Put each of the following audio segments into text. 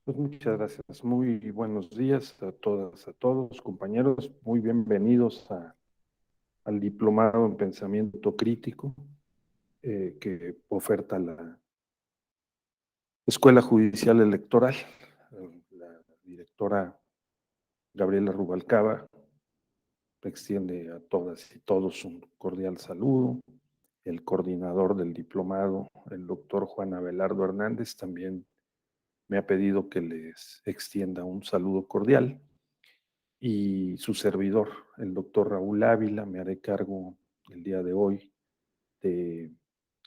Pues muchas gracias. Muy buenos días a todas, a todos, compañeros. Muy bienvenidos al diplomado en pensamiento crítico que oferta la Escuela Judicial Electoral. La directora Gabriela Rubalcaba extiende a todas y todos un cordial saludo. El coordinador del diplomado, el doctor Juan Abelardo Hernández, también me ha pedido que les extienda un saludo cordial. Y su servidor, el doctor Raúl Ávila, me haré cargo el día de hoy de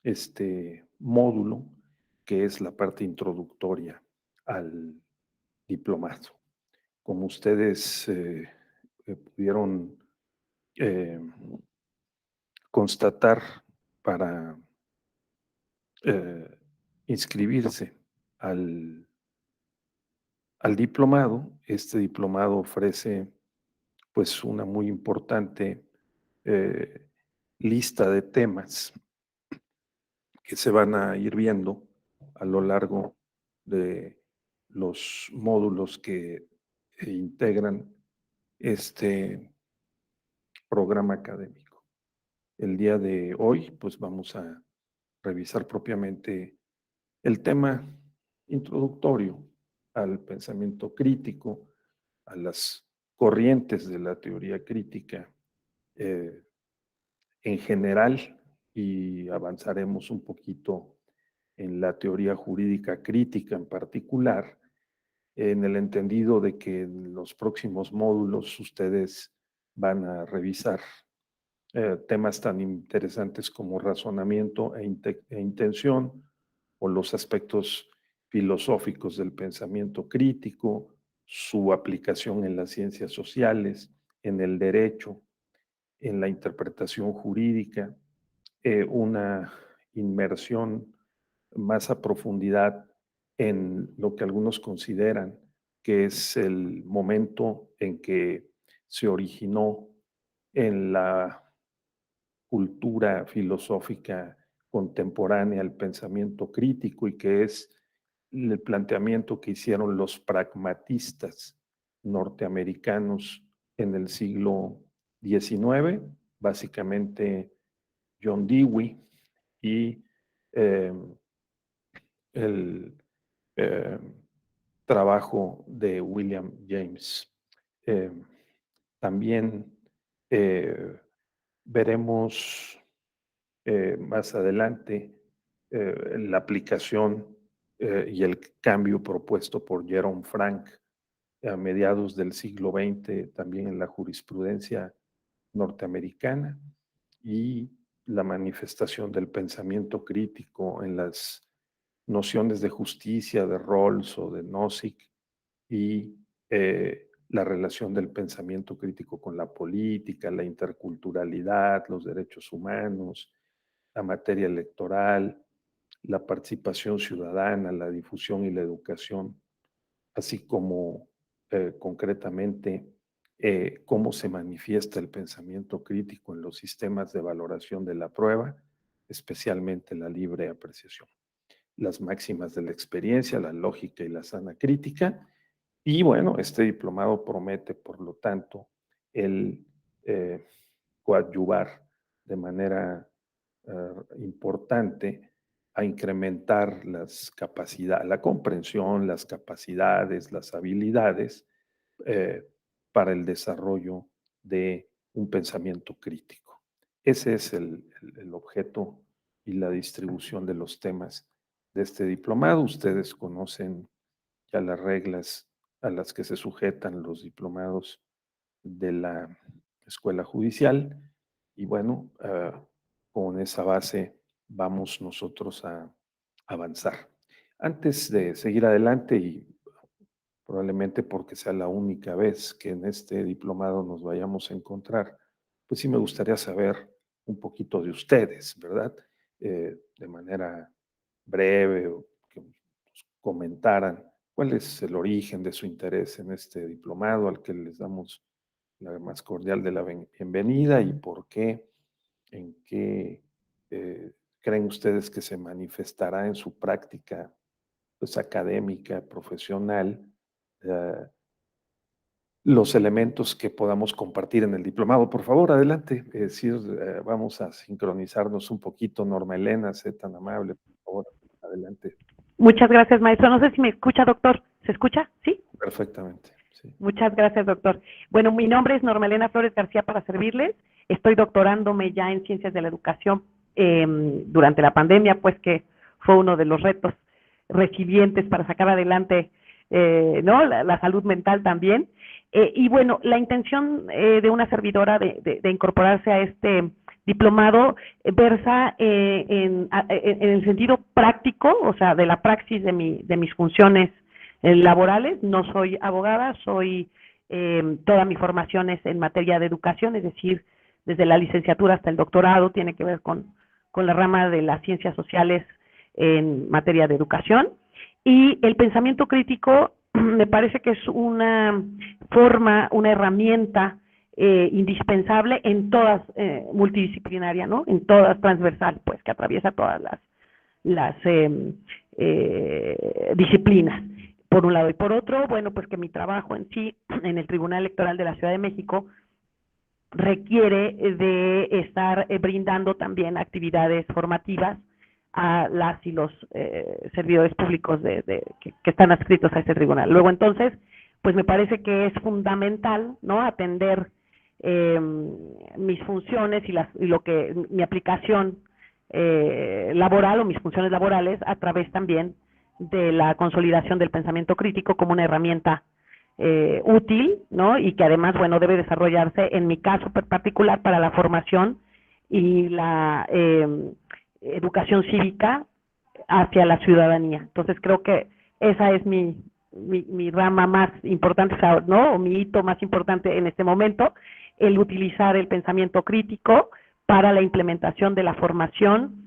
este módulo que es la parte introductoria al diplomado. Como ustedes pudieron eh, constatar para eh, inscribirse al, al diplomado, este diplomado ofrece pues una muy importante eh, lista de temas que se van a ir viendo a lo largo de los módulos que integran este programa académico. El día de hoy, pues vamos a revisar propiamente el tema introductorio al pensamiento crítico, a las corrientes de la teoría crítica eh, en general y avanzaremos un poquito en la teoría jurídica crítica en particular, en el entendido de que en los próximos módulos ustedes van a revisar temas tan interesantes como razonamiento e intención o los aspectos filosóficos del pensamiento crítico, su aplicación en las ciencias sociales, en el derecho, en la interpretación jurídica, una inmersión más a profundidad en lo que algunos consideran que es el momento en que se originó en la cultura filosófica contemporánea el pensamiento crítico y que es el planteamiento que hicieron los pragmatistas norteamericanos en el siglo XIX, básicamente John Dewey y eh, el eh, trabajo de William James. Eh, también eh, veremos más adelante la aplicación y el cambio propuesto por Jerome Frank a mediados del siglo XX también en la jurisprudencia norteamericana y la manifestación del pensamiento crítico en las nociones de justicia, de Rawls o de Nozick y la relación del pensamiento crítico con la política, la interculturalidad, los derechos humanos, la materia electoral, la participación ciudadana, la difusión y la educación, así como concretamente cómo se manifiesta el pensamiento crítico en los sistemas de valoración de la prueba, especialmente la libre apreciación, las máximas de la experiencia, la lógica y la sana crítica. Y bueno, este diplomado promete, por lo tanto, el eh, coadyuvar de manera importante a incrementar las capacidades, la comprensión, las capacidades, las habilidades eh, para el desarrollo de un pensamiento crítico. Ese es el objeto y la distribución de los temas de este diplomado. Ustedes conocen ya las reglas a las que se sujetan los diplomados de la escuela judicial y bueno, con esa base vamos nosotros a avanzar. Antes de seguir adelante y probablemente porque sea la única vez que en este diplomado nos vayamos a encontrar, pues sí me gustaría saber un poquito de ustedes, ¿verdad? De manera breve o que nos comentaran cuál es el origen de su interés en este diplomado al que les damos la más cordial de la bienvenida y por qué, en qué creen ustedes que se manifestará en su práctica pues, académica, profesional, los elementos que podamos compartir en el diplomado. Por favor, adelante. Sí, vamos a sincronizarnos un poquito. Norma Elena, sé tan amable, por favor, adelante. Muchas gracias, maestro. No sé si me escucha, doctor. ¿Se escucha? ¿Sí? Perfectamente, sí. Muchas gracias, doctor. Bueno, mi nombre es Norma Elena Flores García para servirles. Estoy doctorándome ya en Ciencias de la Educación durante la pandemia, pues que fue uno de los retos resilientes para sacar adelante ¿no? la salud mental también. Y bueno, la intención de una servidora de incorporarse a este diplomado versa en el sentido práctico, o sea, de la praxis de mis funciones laborales. No soy abogada, soy toda mi formación es en materia de educación, es decir, desde la licenciatura hasta el doctorado, tiene que ver con la rama de las ciencias sociales en materia de educación. Y el pensamiento crítico me parece que es una forma, una herramienta indispensable en todas, multidisciplinaria, ¿no? En todas, transversal, pues, que atraviesa todas las disciplinas, por un lado. Y por otro, bueno, pues que mi trabajo en sí, en el Tribunal Electoral de la Ciudad de México, requiere de estar brindando también actividades formativas a las y los servidores públicos que están adscritos a este tribunal. Luego, entonces, pues me parece que es fundamental, ¿no?, atender mis funciones y lo que mi aplicación laboral o mis funciones laborales a través también de la consolidación del pensamiento crítico como una herramienta útil, ¿no? Y que además, bueno, debe desarrollarse, en mi caso particular, para la formación y la educación cívica hacia la ciudadanía. Entonces, creo que esa es mi rama más importante, ¿no? O mi hito más importante en este momento, el utilizar el pensamiento crítico para la implementación de la formación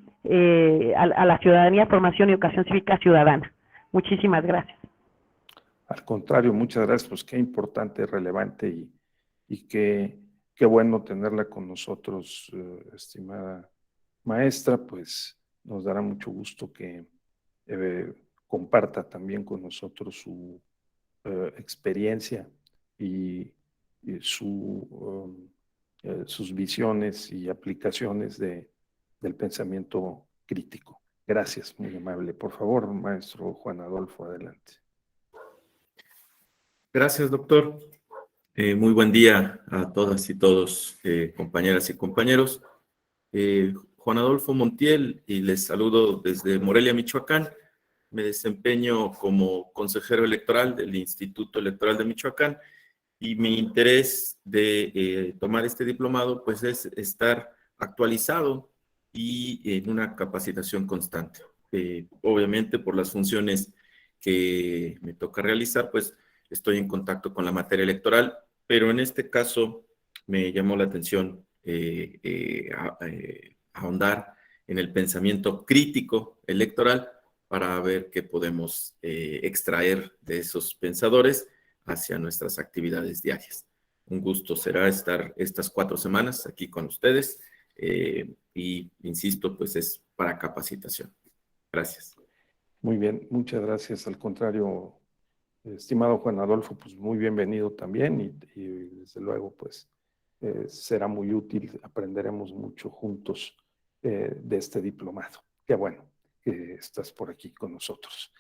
a la ciudadanía, formación y educación cívica ciudadana. Muchísimas gracias. Al contrario, muchas gracias. Pues qué importante, relevante y qué bueno tenerla con nosotros, estimada maestra. Pues nos dará mucho gusto que comparta también con nosotros su experiencia y sus visiones y aplicaciones del pensamiento crítico. Gracias, muy amable. Por favor, maestro Juan Adolfo, adelante. Gracias, doctor. Muy buen día a todas y todos, compañeras y compañeros. Juan Adolfo Montiel, y les saludo desde Morelia, Michoacán. Me desempeño como consejero electoral del Instituto Electoral de Michoacán, y mi interés de tomar este diplomado pues es estar actualizado y en una capacitación constante. Obviamente, por las funciones que me toca realizar, pues estoy en contacto con la materia electoral, pero en este caso me llamó la atención ahondar en el pensamiento crítico electoral para ver qué podemos extraer de esos pensadores hacia nuestras actividades diarias. Un gusto será estar estas 4 semanas aquí con ustedes y, insisto, pues es para capacitación. Gracias. Muy bien, muchas gracias. Al contrario, estimado Juan Adolfo, pues muy bienvenido también y desde luego pues será muy útil, aprenderemos mucho juntos de este diplomado. Qué bueno que estás por aquí con nosotros.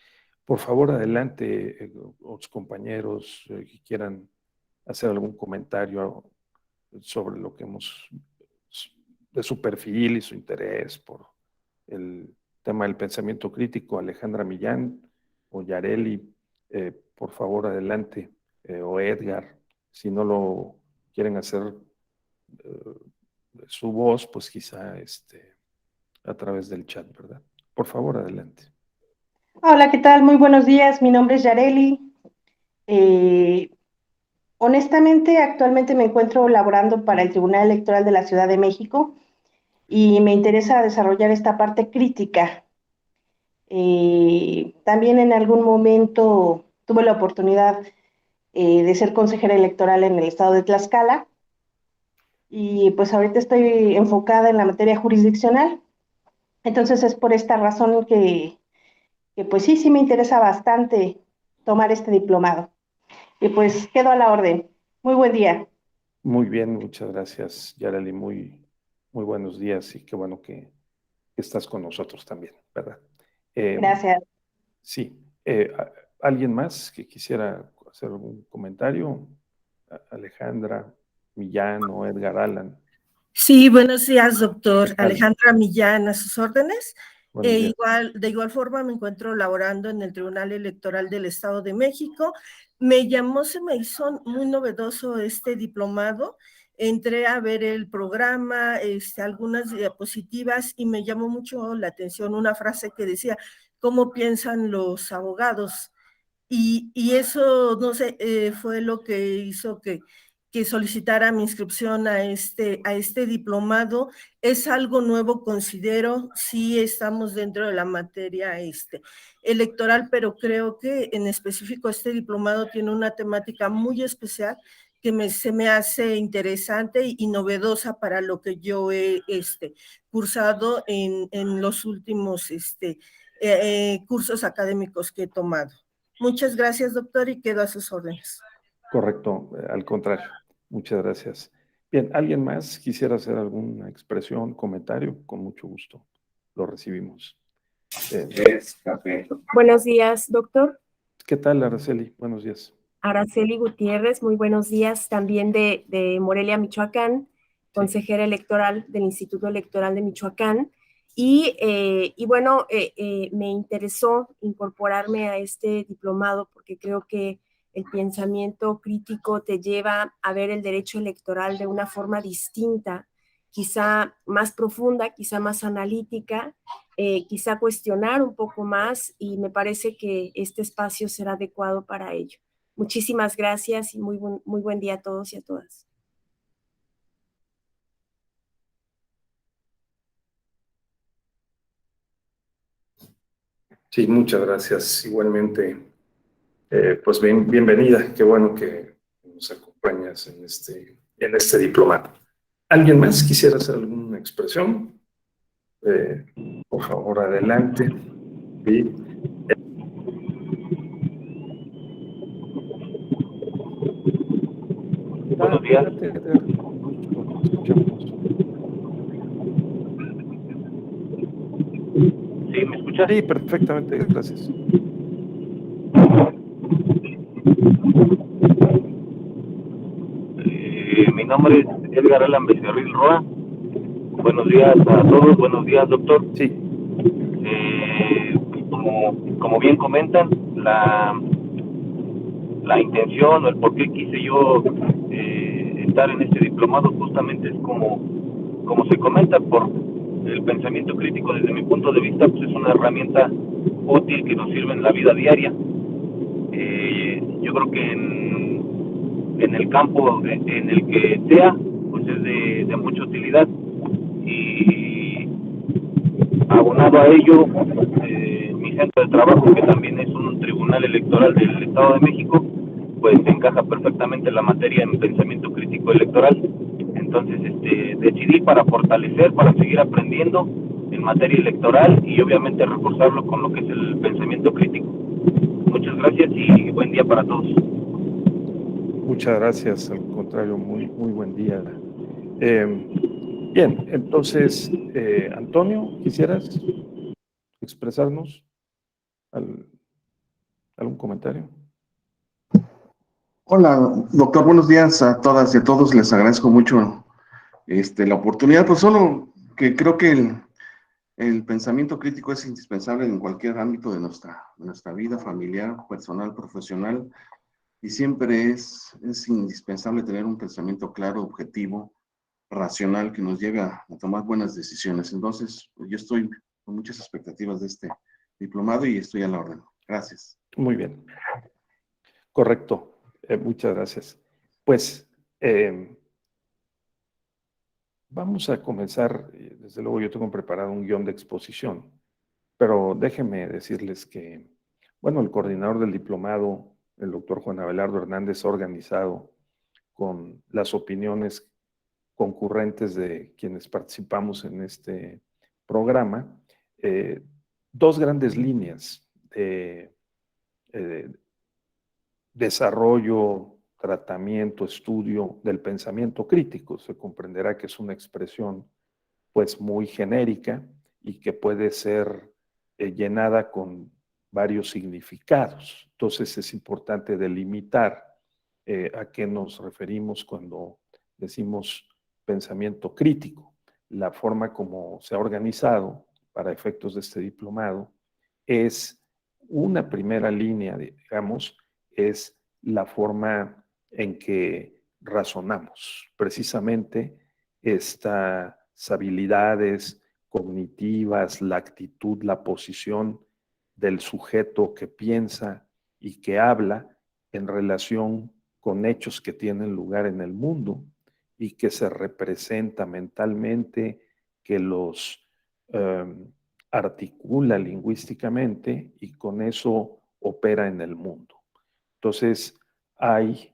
Por favor, adelante, los compañeros que quieran hacer algún comentario sobre lo que hemos, de su perfil y su interés por el tema del pensamiento crítico. Alejandra Millán o Yareli, por favor, adelante, o Edgar, si no lo quieren hacer su voz, pues quizá a través del chat, ¿verdad? Por favor, adelante. Hola, ¿qué tal? Muy buenos días. Mi nombre es Yareli. Eh, Honestamente, actualmente me encuentro laborando para el Tribunal Electoral de la Ciudad de México y me interesa desarrollar esta parte crítica. También en algún momento tuve la oportunidad de ser consejera electoral en el estado de Tlaxcala y pues ahorita estoy enfocada en la materia jurisdiccional. Entonces es por esta razón que pues sí me interesa bastante tomar este diplomado. Y pues quedo a la orden. Muy buen día. Muy bien, muchas gracias, Yareli. Muy buenos días y qué bueno que estás con nosotros también, ¿verdad? Gracias. Sí. ¿Alguien más que quisiera hacer algún comentario? Alejandra Millán o Edgar Allan. Sí, buenos días, doctor. Vale. Alejandra Millán, a sus órdenes. Buenos días. De igual forma me encuentro laborando en el Tribunal Electoral del Estado de México. Se me hizo muy novedoso este diplomado. Entré a ver el programa, algunas diapositivas y me llamó mucho la atención una frase que decía, ¿cómo piensan los abogados? Y eso, no sé, fue lo que hizo que solicitara mi inscripción a este diplomado. Es algo nuevo, considero, sí estamos dentro de la materia electoral, pero creo que en específico este diplomado tiene una temática muy especial que se me hace interesante y novedosa para lo que yo he cursado en los últimos cursos académicos que he tomado. Muchas gracias, doctor, y quedo a sus órdenes. Correcto, al contrario. Muchas gracias. Bien, ¿alguien más quisiera hacer alguna expresión, comentario? Con mucho gusto lo recibimos. Buenos días, doctor. ¿Qué tal, Araceli? Buenos días. Araceli Gutiérrez, muy buenos días, también de Morelia, Michoacán, consejera electoral del Instituto Electoral de Michoacán. Y bueno, me interesó incorporarme a este diplomado porque creo que el pensamiento crítico te lleva a ver el derecho electoral de una forma distinta, quizá más profunda, quizá más analítica, quizá cuestionar un poco más, y me parece que este espacio será adecuado para ello. Muchísimas gracias y muy buen día a todos y a todas. Sí, muchas gracias. Igualmente, pues bienvenida. Qué bueno que nos acompañas en este diplomado. ¿Alguien más quisiera hacer alguna expresión? Por favor, adelante. Sí. Buenos días. Con gusto, te escuchamos. ¿Sí? ¿Me escuchas? Sí, perfectamente, gracias. Mi nombre es Edgar Allan Becerril Roa. Buenos días a todos, buenos días, doctor. Sí. Como bien comentan, la intención o el por qué quise yo estar en este diplomado justamente es como se comenta, por el pensamiento crítico. Desde mi punto de vista, pues es una herramienta útil que nos sirve en la vida diaria. Yo creo que en el campo en el que sea, pues es de mucha utilidad. Y abonado a ello, mi centro de trabajo, que también es un tribunal electoral del Estado de México, pues encaja perfectamente la materia en pensamiento crítico electoral. Entonces decidí, para fortalecer, para seguir aprendiendo en materia electoral y obviamente reforzarlo con lo que es el pensamiento crítico. Muchas gracias y buen día para todos. Muchas gracias, al contrario, muy buen día. Bien, entonces, Antonio, ¿quisieras expresarnos algún comentario? Hola, doctor, buenos días a todas y a todos. Les agradezco mucho la oportunidad, pues solo que creo que el pensamiento crítico es indispensable en cualquier ámbito de nuestra vida familiar, personal, profesional, y siempre es indispensable tener un pensamiento claro, objetivo, racional, que nos lleve a tomar buenas decisiones. Entonces, yo estoy con muchas expectativas de este diplomado y estoy a la orden. Gracias. Muy bien. Correcto. Muchas gracias. Pues vamos a comenzar. Desde luego yo tengo preparado un guión de exposición, pero déjenme decirles que, bueno, el coordinador del diplomado, el doctor Juan Abelardo Hernández, ha organizado con las opiniones concurrentes de quienes participamos en este programa, dos grandes líneas de desarrollo, tratamiento, estudio del pensamiento crítico. Se comprenderá que es una expresión pues muy genérica y que puede ser llenada con varios significados. Entonces es importante delimitar a qué nos referimos cuando decimos pensamiento crítico. La forma como se ha organizado para efectos de este diplomado es una primera línea, digamos, es la forma en que razonamos. Precisamente estas habilidades cognitivas, la actitud, la posición del sujeto que piensa y que habla en relación con hechos que tienen lugar en el mundo y que se representa mentalmente, que los articula lingüísticamente y con eso opera en el mundo. Entonces, hay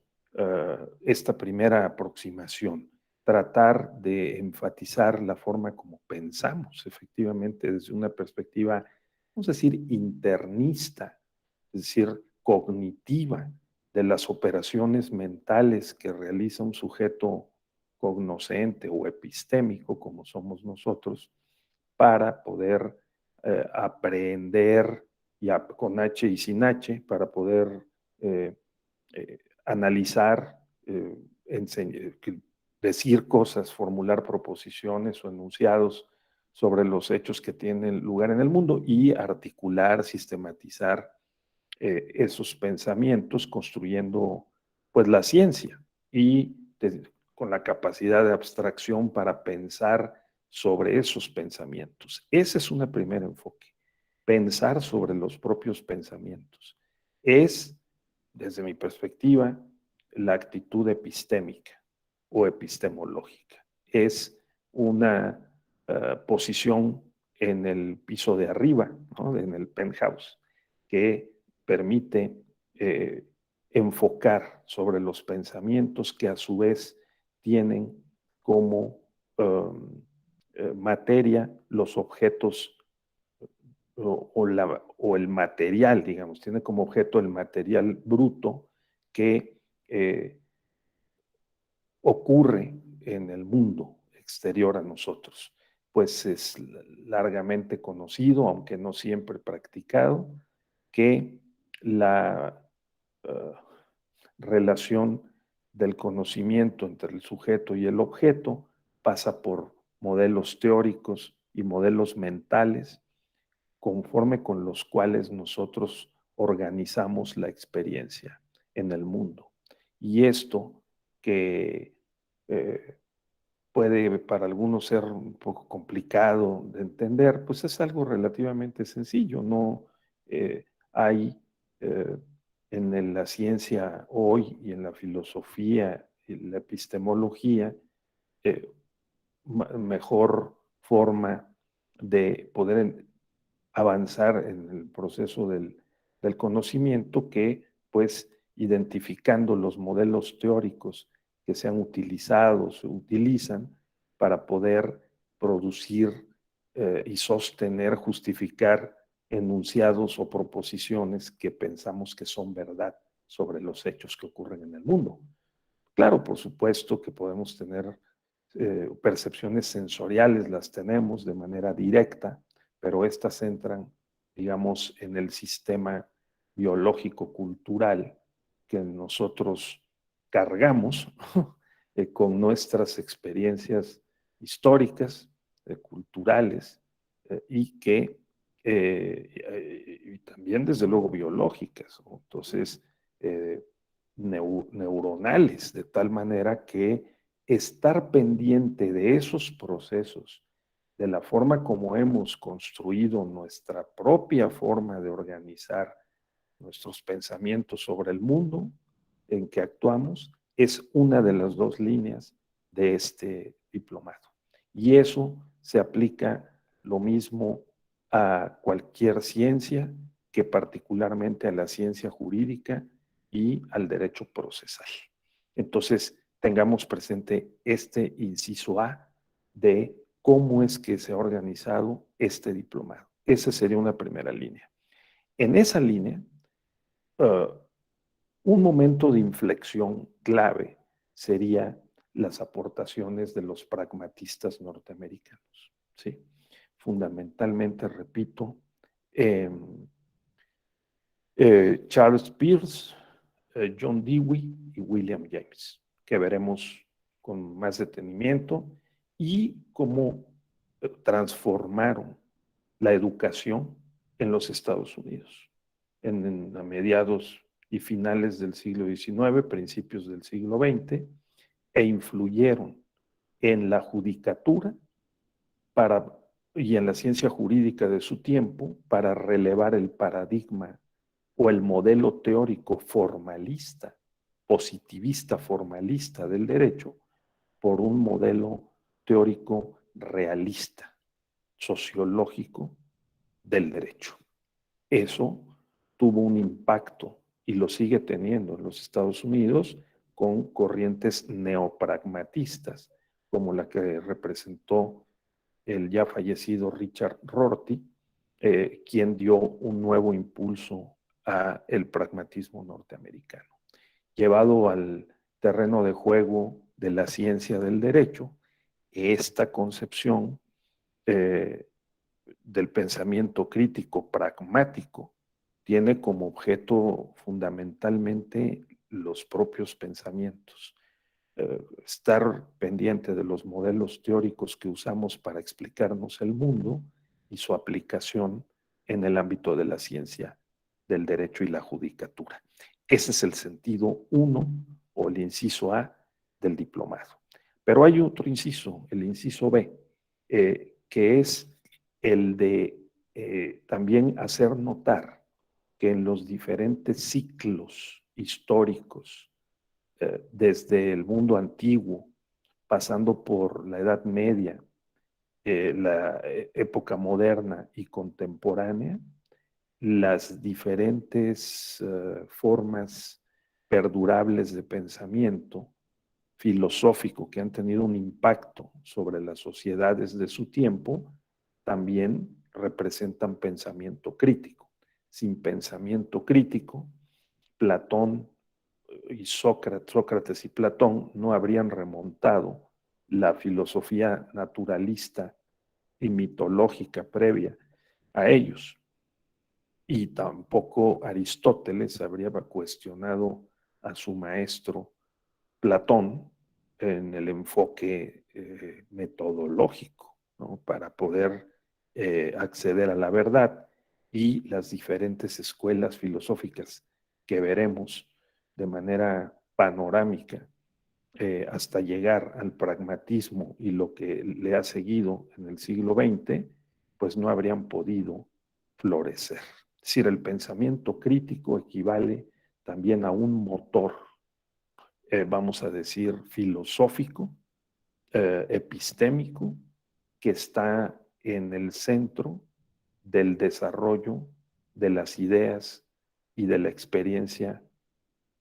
esta primera aproximación, tratar de enfatizar la forma como pensamos, efectivamente, desde una perspectiva, vamos a decir, internista, es decir, cognitiva, de las operaciones mentales que realiza un sujeto cognoscente o epistémico, como somos nosotros, para poder aprender, con H y sin H, para poder analizar, decir cosas, formular proposiciones o enunciados sobre los hechos que tienen lugar en el mundo y articular, sistematizar esos pensamientos, construyendo pues la ciencia y con la capacidad de abstracción para pensar sobre esos pensamientos. Ese es un primer enfoque, pensar sobre los propios pensamientos. Es, desde mi perspectiva, la actitud epistémica o epistemológica. Es una posición en el piso de arriba, ¿no? En el penthouse, que permite enfocar sobre los pensamientos que a su vez tienen como materia los objetos o el material, digamos, tiene como objeto el material bruto que ocurre en el mundo exterior a nosotros. Pues es largamente conocido, aunque no siempre practicado, que la relación del conocimiento entre el sujeto y el objeto pasa por modelos teóricos y modelos mentales conforme con los cuales nosotros organizamos la experiencia en el mundo. Y esto que puede para algunos ser un poco complicado de entender, pues es algo relativamente sencillo. No hay en la ciencia hoy y en la filosofía y la epistemología mejor forma de poder avanzar en el proceso del conocimiento que pues identificando los modelos teóricos que se han utilizado, se utilizan para poder producir y sostener, justificar enunciados o proposiciones que pensamos que son verdad sobre los hechos que ocurren en el mundo. Claro, por supuesto que podemos tener percepciones sensoriales, las tenemos de manera directa, pero estas entran, digamos, en el sistema biológico-cultural que nosotros cargamos con nuestras experiencias históricas, culturales, y que y también, desde luego, biológicas, ¿no? Entonces, neuronales, de tal manera que estar pendiente de esos procesos, de la forma como hemos construido nuestra propia forma de organizar nuestros pensamientos sobre el mundo en que actuamos, es una de las dos líneas de este diplomado. Y eso se aplica lo mismo a cualquier ciencia que particularmente a la ciencia jurídica y al derecho procesal. Entonces, tengamos presente este inciso A de cómo es que se ha organizado este diplomado. Esa sería una primera línea. En esa línea, un momento de inflexión clave sería las aportaciones de los pragmatistas norteamericanos, ¿sí? Fundamentalmente, repito, Charles Peirce, John Dewey y William James, que veremos con más detenimiento, y cómo transformaron la educación en los Estados Unidos a mediados y finales del siglo XIX, principios del siglo XX, e influyeron en la judicatura y en la ciencia jurídica de su tiempo para relevar el paradigma o el modelo teórico formalista, positivista formalista del derecho, por un modelo teórico realista, sociológico del derecho. Eso tuvo un impacto y lo sigue teniendo en los Estados Unidos con corrientes neopragmatistas, como la que representó el ya fallecido Richard Rorty, quien dio un nuevo impulso al pragmatismo norteamericano. Llevado al terreno de juego de la ciencia del derecho, esta concepción del pensamiento crítico pragmático tiene como objeto fundamentalmente los propios pensamientos. Estar pendiente de los modelos teóricos que usamos para explicarnos el mundo y su aplicación en el ámbito de la ciencia del derecho y la judicatura. Ese es el sentido 1 o el inciso A del diplomado. Pero hay otro inciso, el inciso B, que es el de también hacer notar que en los diferentes ciclos históricos, desde el mundo antiguo, pasando por la Edad Media, la época moderna y contemporánea, las diferentes formas perdurables de pensamiento filosófico que han tenido un impacto sobre las sociedades de su tiempo, también representan pensamiento crítico. Sin pensamiento crítico, Platón y Sócrates y Platón no habrían remontado la filosofía naturalista y mitológica previa a ellos. Y tampoco Aristóteles habría cuestionado a su maestro Platón en el enfoque metodológico, ¿no? Para poder acceder a la verdad, y las diferentes escuelas filosóficas que veremos de manera panorámica hasta llegar al pragmatismo y lo que le ha seguido en el siglo XX, pues no habrían podido florecer. Es decir, el pensamiento crítico equivale también a un motor, vamos a decir, filosófico, epistémico, que está en el centro del desarrollo de las ideas y de la experiencia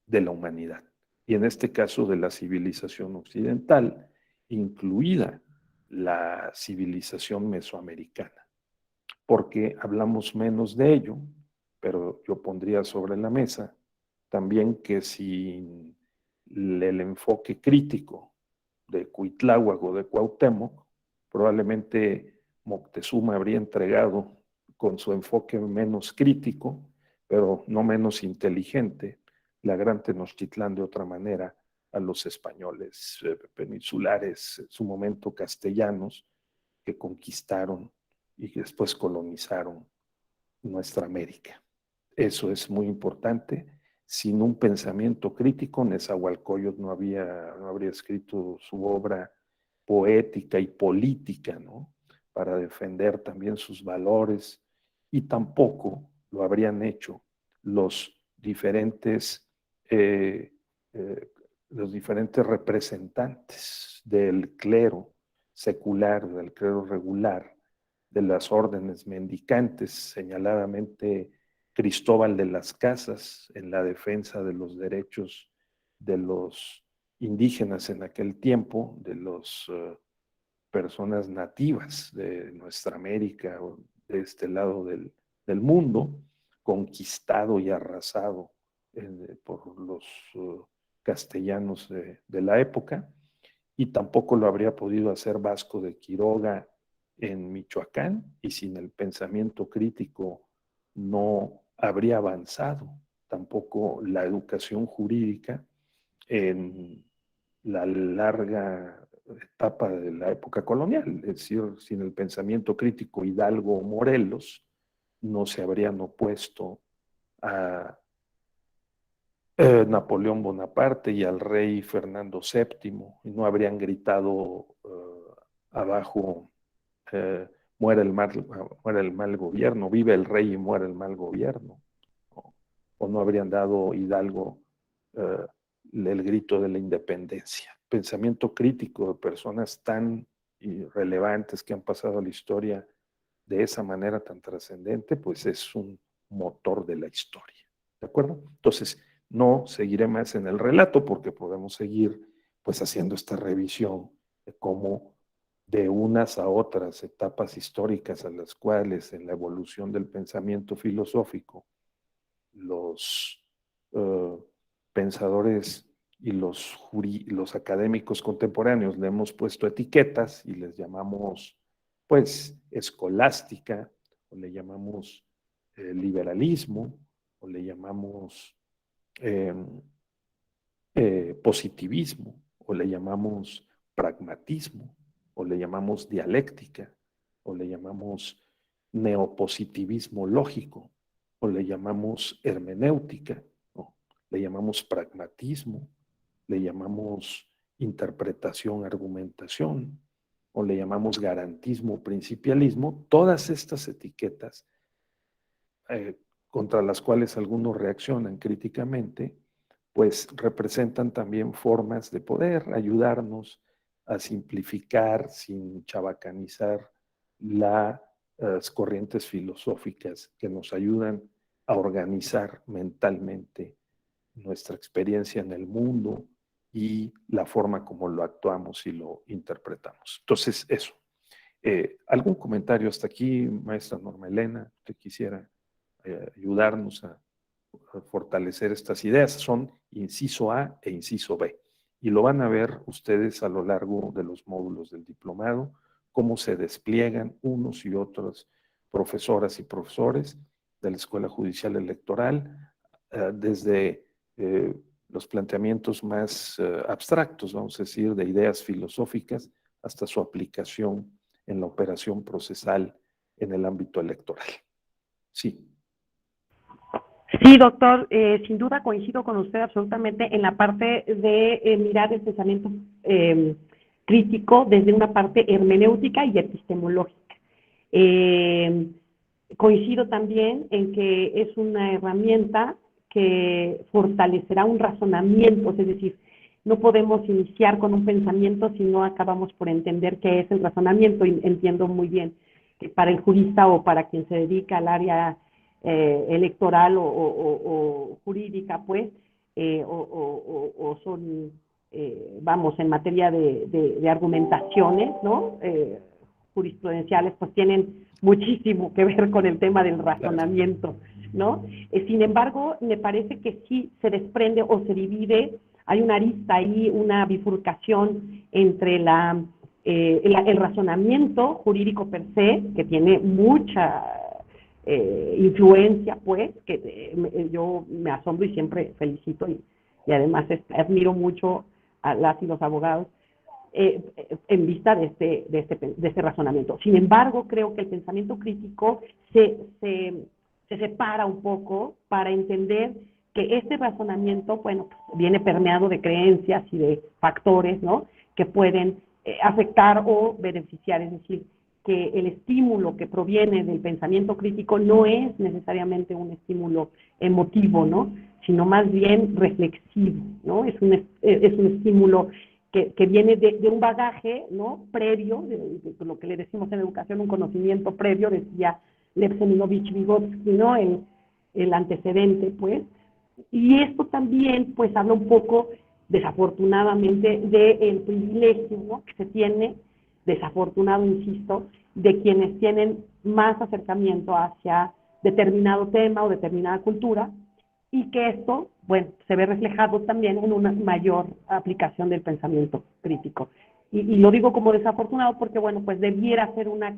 de la humanidad. Y en este caso de la civilización occidental, incluida la civilización mesoamericana, porque hablamos menos de ello, pero yo pondría sobre la mesa también que sin el enfoque crítico de Cuitláhuac o de Cuauhtémoc, probablemente Moctezuma habría entregado con su enfoque menos crítico, pero no menos inteligente, la gran Tenochtitlán de otra manera a los españoles peninsulares, en su momento castellanos, que conquistaron y que después colonizaron nuestra América. Eso es muy importante. Sin un pensamiento crítico, Nezahualcóyotl no habría escrito su obra poética y política, ¿no? Para defender también sus valores, y tampoco lo habrían hecho los diferentes, los diferentes representantes del clero secular, del clero regular, de las órdenes mendicantes, señaladamente Cristóbal de las Casas en la defensa de los derechos de los indígenas en aquel tiempo, de las personas nativas de nuestra América o de este lado del mundo, conquistado y arrasado por los castellanos de la época, y tampoco lo habría podido hacer Vasco de Quiroga en Michoacán, y sin el pensamiento crítico no habría avanzado tampoco la educación jurídica en la larga etapa de la época colonial. Es decir, sin el pensamiento crítico, Hidalgo o Morelos no se habrían opuesto a Napoleón Bonaparte y al rey Fernando VII, y no habrían gritado abajo, muere el mal gobierno, vive el rey y muere el mal gobierno, o no habrían dado Hidalgo el grito de la independencia. Pensamiento crítico de personas tan relevantes que han pasado a la historia de esa manera tan trascendente, pues es un motor de la historia, ¿de acuerdo? Entonces, no seguiré más en el relato porque podemos seguir pues haciendo esta revisión de cómo de unas a otras etapas históricas a las cuales en la evolución del pensamiento filosófico los pensadores y los académicos contemporáneos le hemos puesto etiquetas y les llamamos pues escolástica, o le llamamos liberalismo, o le llamamos positivismo, o le llamamos pragmatismo, o le llamamos dialéctica, o le llamamos neopositivismo lógico, o le llamamos hermenéutica, ¿no? Le llamamos pragmatismo, le llamamos interpretación, argumentación, o le llamamos garantismo, principialismo. Todas estas etiquetas contra las cuales algunos reaccionan críticamente, pues representan también formas de poder ayudarnos a simplificar sin chabacanizar las corrientes filosóficas que nos ayudan a organizar mentalmente nuestra experiencia en el mundo y la forma como lo actuamos y lo interpretamos. Entonces, eso. ¿Algún comentario hasta aquí, maestra Norma Elena? ¿Usted quisiera ayudarnos a fortalecer estas ideas? Son inciso A e inciso B. Y lo van a ver ustedes a lo largo de los módulos del diplomado, cómo se despliegan unos y otros profesoras y profesores de la Escuela Judicial Electoral, desde los planteamientos más abstractos, vamos a decir, de ideas filosóficas, hasta su aplicación en la operación procesal en el ámbito electoral. Sí. Sí, doctor, sin duda coincido con usted absolutamente en la parte de mirar el pensamiento crítico desde una parte hermenéutica y epistemológica. Coincido también en que es una herramienta que fortalecerá un razonamiento, es decir, no podemos iniciar con un pensamiento si no acabamos por entender qué es el razonamiento, y entiendo muy bien que para el jurista o para quien se dedica al área electoral o jurídica, pues, o son, vamos, en materia de argumentaciones, ¿no? Jurisprudenciales, pues tienen muchísimo que ver con el tema del razonamiento, ¿no? Sin embargo, me parece que sí se desprende o se divide, hay una arista ahí, una bifurcación entre el razonamiento jurídico per se, que tiene mucha influencia, pues, que yo me asombro y siempre felicito y además admiro mucho a las y los abogados en vista de este razonamiento. Sin embargo, creo que el pensamiento crítico se separa un poco para entender que este razonamiento, bueno, viene permeado de creencias y de factores, ¿no?, que pueden afectar o beneficiar, es decir, que el estímulo que proviene del pensamiento crítico no es necesariamente un estímulo emotivo, ¿no?, sino más bien reflexivo, ¿no? Es un estímulo que viene de un bagaje, ¿no?, previo, de lo que le decimos en educación, un conocimiento previo, decía Lev Seminovich Vygotsky, ¿no?, el antecedente, pues. Y esto también, pues, habla un poco, desafortunadamente, del privilegio, ¿no?, que se tiene, desafortunado, insisto, de quienes tienen más acercamiento hacia determinado tema o determinada cultura, y que esto, bueno, se ve reflejado también en una mayor aplicación del pensamiento crítico. Y lo digo como desafortunado porque, bueno, pues debiera ser una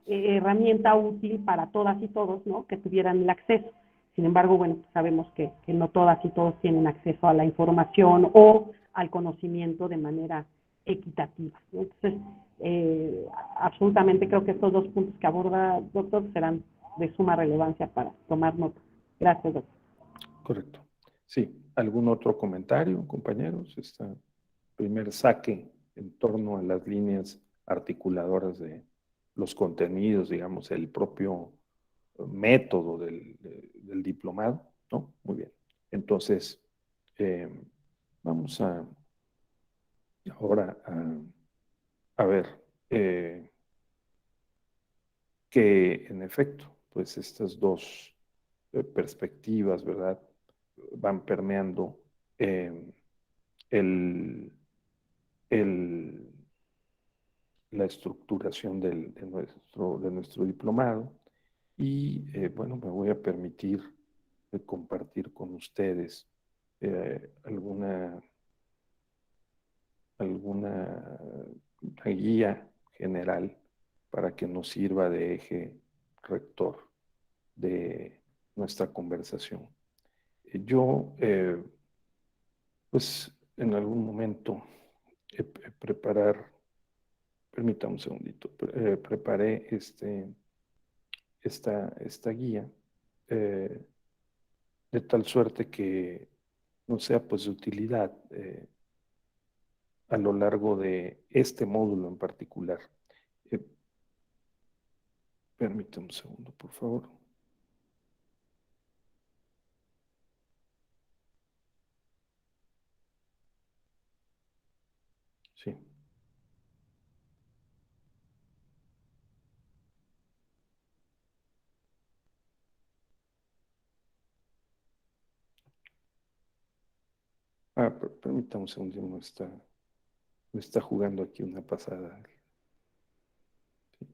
herramienta útil para todas y todos, ¿no? Que tuvieran el acceso. Sin embargo, bueno, sabemos que no todas y todos tienen acceso a la información o al conocimiento de manera equitativa, ¿no? Entonces, absolutamente creo que estos dos puntos que aborda, doctor, serán de suma relevancia para tomar nota. Gracias, doctor. Correcto. Sí, ¿algún otro comentario, compañeros? Este primer saque en torno a las líneas articuladoras de los contenidos, digamos, el propio método del diplomado, ¿no? Muy bien. Entonces, vamos ahora a ver que en efecto, pues estas dos perspectivas, ¿verdad? Van permeando el, la estructuración de nuestro diplomado. Y bueno, me voy a permitir compartir con ustedes alguna guía general para que nos sirva de eje rector de nuestra conversación. Yo, pues, en algún momento permítame un segundito, preparé esta guía de tal suerte que no sea pues de utilidad a lo largo de este módulo en particular. Permítame un segundo, por favor. Sí. Permítame un segundo, me está jugando aquí una pasada. Sí.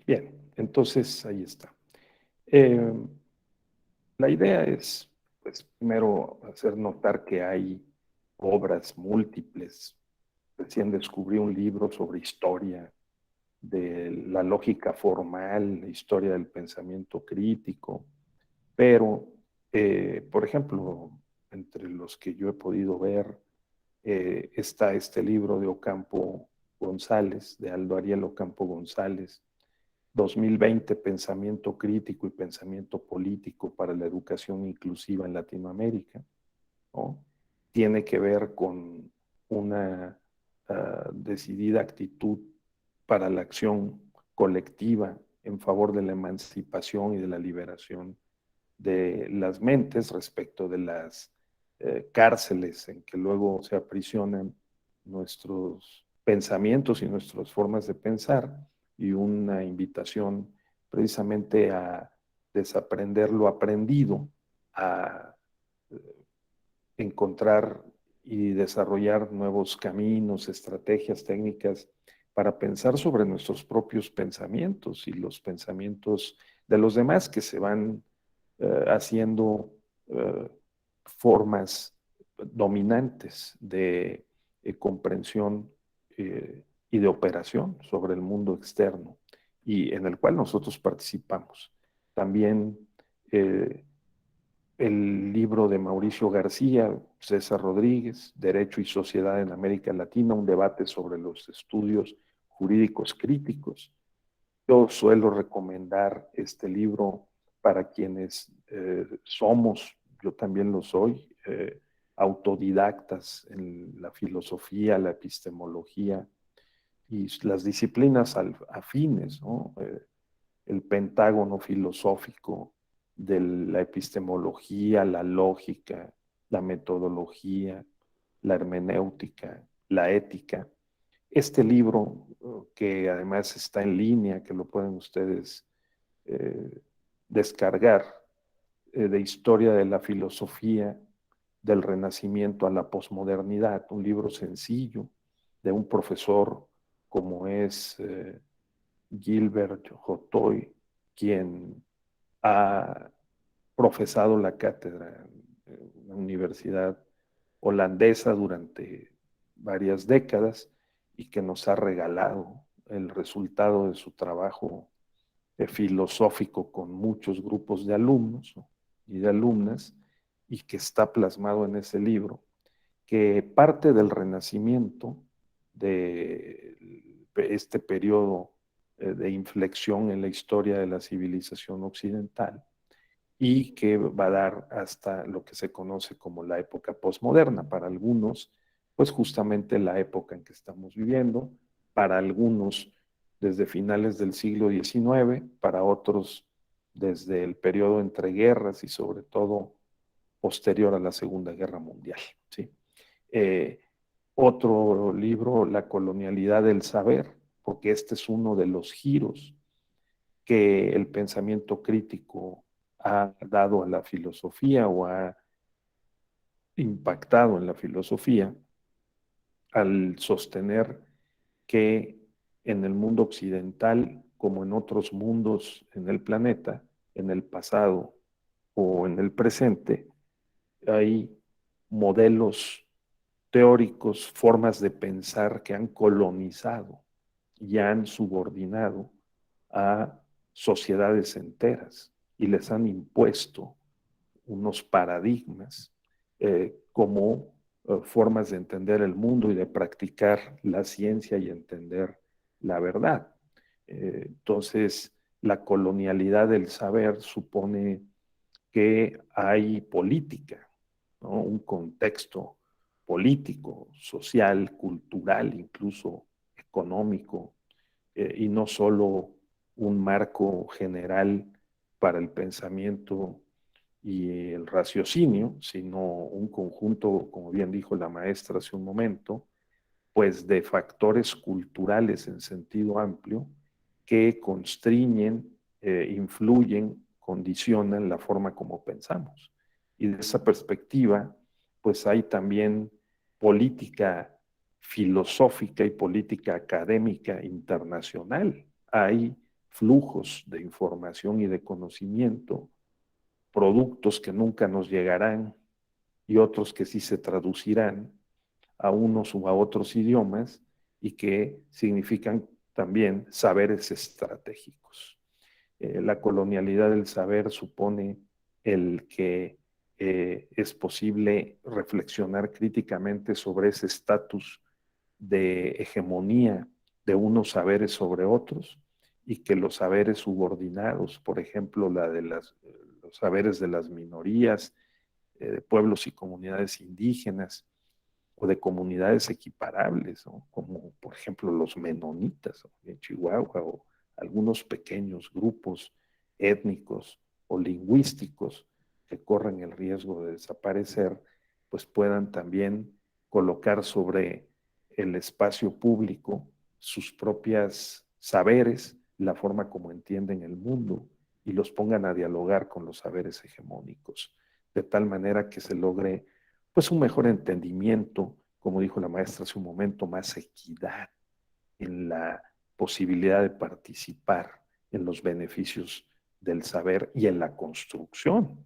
Bien, entonces ahí está. La idea es, pues, primero hacer notar que hay obras múltiples. Recién descubrí un libro sobre historia de la lógica formal, historia del pensamiento crítico, pero, por ejemplo, entre los que yo he podido ver, está este libro de Ocampo González, de Aldo Ariel Ocampo González, 2020, Pensamiento Crítico y Pensamiento Político para la Educación Inclusiva en Latinoamérica, ¿no? Tiene que ver con una decidida actitud para la acción colectiva en favor de la emancipación y de la liberación de las mentes respecto de las cárceles en que luego se aprisionan nuestros pensamientos y nuestras formas de pensar, y una invitación precisamente a desaprender lo aprendido, a encontrar y desarrollar nuevos caminos, estrategias, técnicas para pensar sobre nuestros propios pensamientos y los pensamientos de los demás que se van haciendo formas dominantes de comprensión y de operación sobre el mundo externo y en el cual nosotros participamos. También el libro de Mauricio García, César Rodríguez, Derecho y Sociedad en América Latina, un debate sobre los estudios jurídicos críticos. Yo suelo recomendar este libro para quienes somos, yo también lo soy, autodidactas en la filosofía, la epistemología y las disciplinas afines, ¿no? El pentágono filosófico de la epistemología, la lógica, la metodología, la hermenéutica, la ética. Este libro, que además está en línea, que lo pueden ustedes descargar, de historia de la filosofía del Renacimiento a la posmodernidad, un libro sencillo de un profesor como es Gilbert Jotoy, quien ha profesado la cátedra en una universidad holandesa durante varias décadas y que nos ha regalado el resultado de su trabajo filosófico con muchos grupos de alumnos, ¿no?, y de alumnas, y que está plasmado en ese libro, que parte del Renacimiento, de este periodo de inflexión en la historia de la civilización occidental, y que va a dar hasta lo que se conoce como la época posmoderna. Para algunos, pues justamente la época en que estamos viviendo, para algunos desde finales del siglo XIX, para otros desde el periodo entre guerras y sobre todo posterior a la Segunda Guerra Mundial, ¿sí? Otro libro, La colonialidad del saber, porque este es uno de los giros que el pensamiento crítico ha dado a la filosofía o ha impactado en la filosofía al sostener que en el mundo occidental, como en otros mundos en el planeta, en el pasado o en el presente, hay modelos teóricos, formas de pensar que han colonizado y han subordinado a sociedades enteras y les han impuesto unos paradigmas como formas de entender el mundo y de practicar la ciencia y entender la verdad. Entonces, la colonialidad del saber supone que hay política, ¿no?, un contexto político, social, cultural, incluso económico, y no solo un marco general para el pensamiento y el raciocinio, sino un conjunto, como bien dijo la maestra hace un momento, pues de factores culturales en sentido amplio que constriñen, influyen, condicionan la forma como pensamos. Y de esa perspectiva, pues hay también política filosófica y política académica internacional. Hay flujos de información y de conocimiento, productos que nunca nos llegarán y otros que sí se traducirán a unos u a otros idiomas y que significan también saberes estratégicos. La colonialidad del saber supone el que es posible reflexionar críticamente sobre ese estatus de hegemonía de unos saberes sobre otros y que los saberes subordinados, por ejemplo, los saberes de las minorías, de pueblos y comunidades indígenas, o de comunidades equiparables, ¿no?, como por ejemplo los menonitas, ¿no?, en Chihuahua, o algunos pequeños grupos étnicos o lingüísticos que corren el riesgo de desaparecer, pues puedan también colocar sobre el espacio público sus propios saberes, la forma como entienden el mundo, y los pongan a dialogar con los saberes hegemónicos, de tal manera que se logre pues un mejor entendimiento, como dijo la maestra hace un momento, más equidad en la posibilidad de participar en los beneficios del saber y en la construcción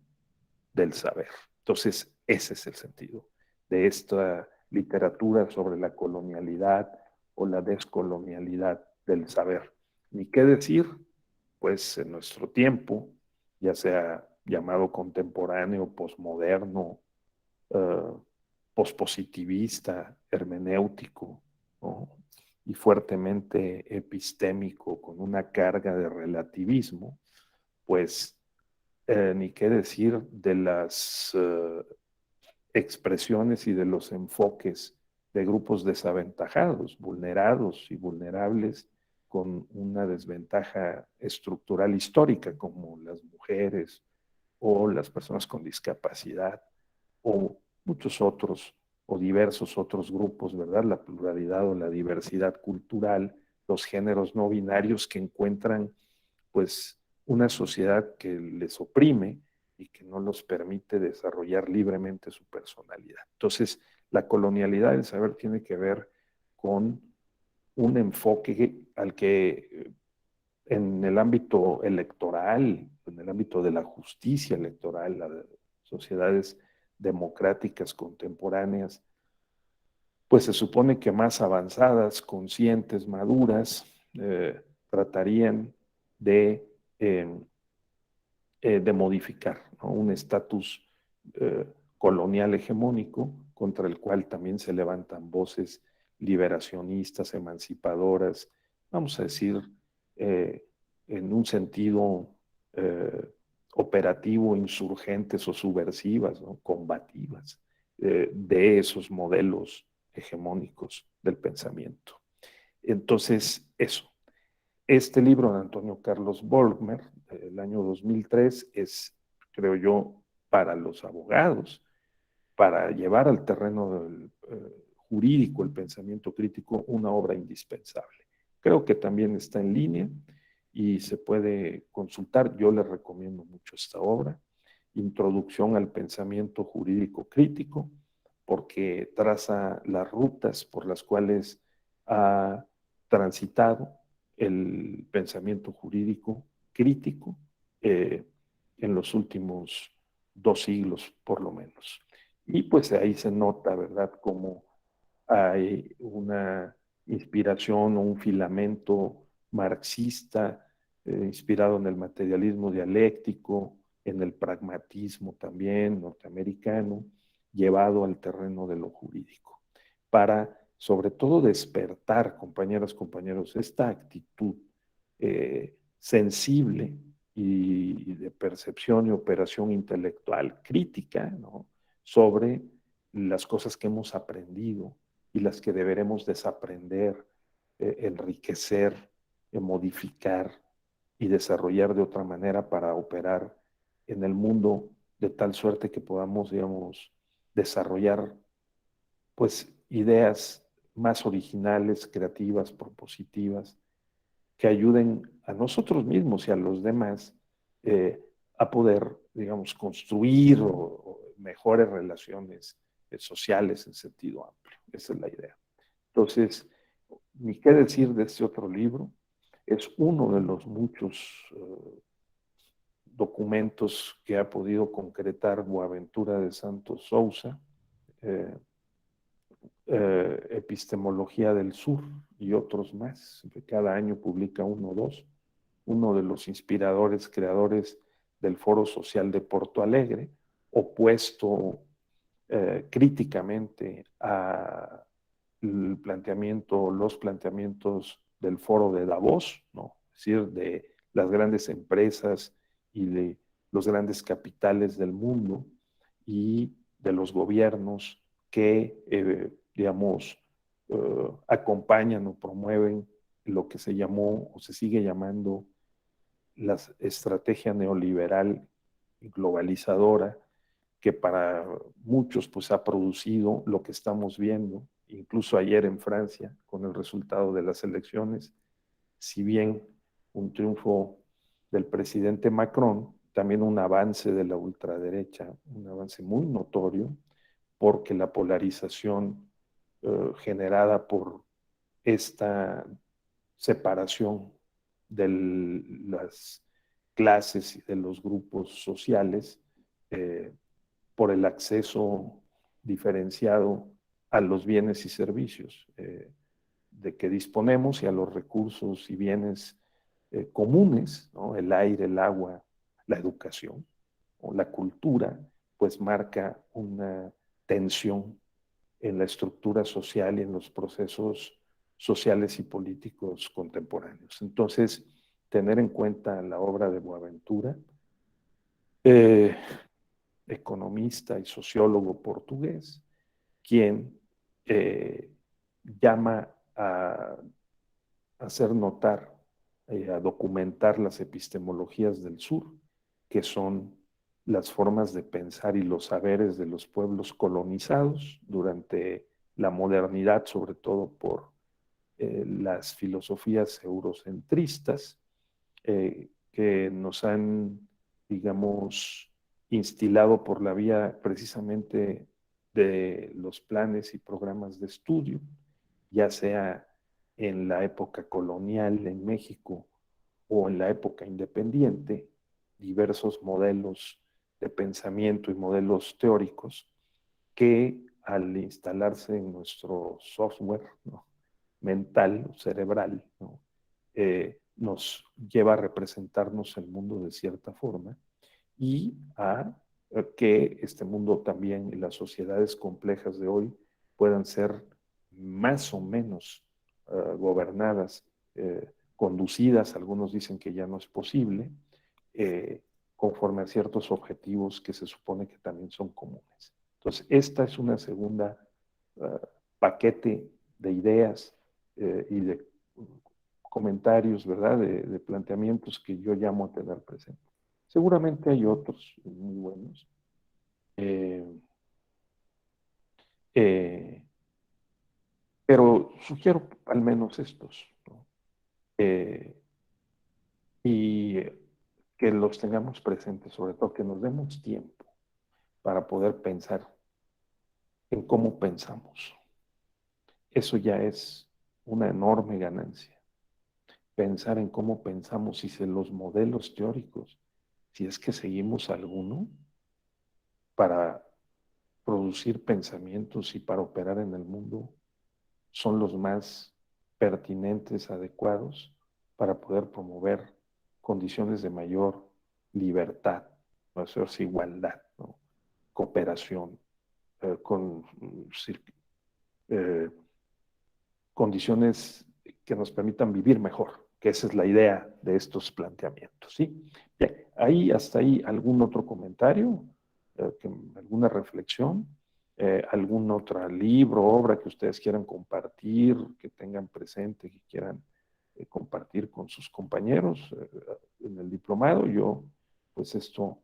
del saber. Entonces, ese es el sentido de esta literatura sobre la colonialidad o la descolonialidad del saber. Ni qué decir, pues en nuestro tiempo, ya sea llamado contemporáneo, posmoderno, pospositivista, hermenéutico, ¿no?, y fuertemente epistémico, con una carga de relativismo, pues ni qué decir de las expresiones y de los enfoques de grupos desaventajados, vulnerados y vulnerables, con una desventaja estructural histórica, como las mujeres o las personas con discapacidad, o muchos otros o diversos otros grupos, ¿verdad? La pluralidad o la diversidad cultural, los géneros no binarios que encuentran pues una sociedad que les oprime y y que no los permite desarrollar libremente su personalidad. Entonces, la colonialidad del saber tiene que ver con un enfoque al que en el ámbito electoral, en el ámbito de la justicia electoral, las sociedades democráticas contemporáneas, pues se supone que más avanzadas, conscientes, maduras, tratarían de, de modificar, ¿no?, un estatus colonial hegemónico contra el cual también se levantan voces liberacionistas, emancipadoras, vamos a decir, en un sentido operativo, insurgentes o subversivas, ¿no?, combativas, de esos modelos hegemónicos del pensamiento. Entonces, eso. Este libro de Antonio Carlos Volkmer, del año 2003, es, creo yo, para los abogados, para llevar al terreno del, jurídico el pensamiento crítico, una obra indispensable. Creo que también está en línea y se puede consultar. Yo les recomiendo mucho esta obra, Introducción al Pensamiento Jurídico Crítico, porque traza las rutas por las cuales ha transitado el pensamiento jurídico crítico en los últimos 2 siglos, por lo menos. Y pues ahí se nota, ¿verdad?, cómo hay una inspiración o un filamento marxista inspirado en el materialismo dialéctico, en el pragmatismo también norteamericano, llevado al terreno de lo jurídico, para sobre todo despertar, compañeras, compañeros, esta actitud sensible y de percepción y operación intelectual crítica, ¿no?, sobre las cosas que hemos aprendido y las que deberemos desaprender, enriquecer, modificar y desarrollar de otra manera para operar en el mundo de tal suerte que podamos, digamos, desarrollar pues ideas más originales, creativas, propositivas, que ayuden a nosotros mismos y a los demás a poder, digamos, construir o mejores relaciones sociales en sentido amplio. Esa es la idea. Entonces, ni qué decir de este otro libro. Es uno de los muchos documentos que ha podido concretar Boaventura de Santos Sousa, Epistemología del Sur y otros más. Cada año publica uno o dos. Uno de los inspiradores, creadores del Foro Social de Porto Alegre, opuesto críticamente a los planteamientos del Foro de Davos, ¿no?, es decir, de las grandes empresas y de los grandes capitales del mundo y de los gobiernos que, digamos, acompañan o promueven lo que se llamó o se sigue llamando la estrategia neoliberal y globalizadora, que para muchos pues ha producido lo que estamos viendo, incluso ayer en Francia, con el resultado de las elecciones. Si bien un triunfo del presidente Macron, también un avance de la ultraderecha, un avance muy notorio, porque la polarización generada por esta separación de las clases y de los grupos sociales por el acceso diferenciado a los bienes y servicios de que disponemos y a los recursos y bienes comunes, ¿no?, el aire, el agua, la educación o la cultura, pues marca una tensión en la estructura social y en los procesos sociales y políticos contemporáneos. Entonces, tener en cuenta la obra de Boaventura, economista y sociólogo portugués, quien llama a hacer notar, a documentar las epistemologías del sur, que son las formas de pensar y los saberes de los pueblos colonizados durante la modernidad, sobre todo por las filosofías eurocentristas que nos han, digamos, instilado por la vía precisamente de los planes y programas de estudio, ya sea en la época colonial en México o en la época independiente, diversos modelos de pensamiento y modelos teóricos que al instalarse en nuestro software, ¿no?, mental, cerebral, ¿no?, nos lleva a representarnos el mundo de cierta forma y a que este mundo también y las sociedades complejas de hoy puedan ser más o menos gobernadas, conducidas, algunos dicen que ya no es posible, conforme a ciertos objetivos que se supone que también son comunes. Entonces, esta es una segunda paquete de ideas y de comentarios, ¿verdad?, de planteamientos que yo llamo a tener presente. Seguramente hay otros muy buenos. Pero sugiero al menos estos, ¿no? Y que los tengamos presentes, sobre todo que nos demos tiempo para poder pensar en cómo pensamos. Eso ya es una enorme ganancia. Pensar en cómo pensamos y si los modelos teóricos, si es que seguimos alguno, para producir pensamientos y para operar en el mundo, son los más pertinentes, adecuados, para poder promover condiciones de mayor libertad, mayor igualdad, ¿no?, cooperación, con condiciones que nos permitan vivir mejor, que esa es la idea de estos planteamientos, ¿sí? Bien, hasta ahí, ¿algún otro comentario? ¿Alguna reflexión? ¿Algún otro libro, obra que ustedes quieran compartir, que tengan presente, que quieran compartir con sus compañeros en el diplomado? Yo, pues esto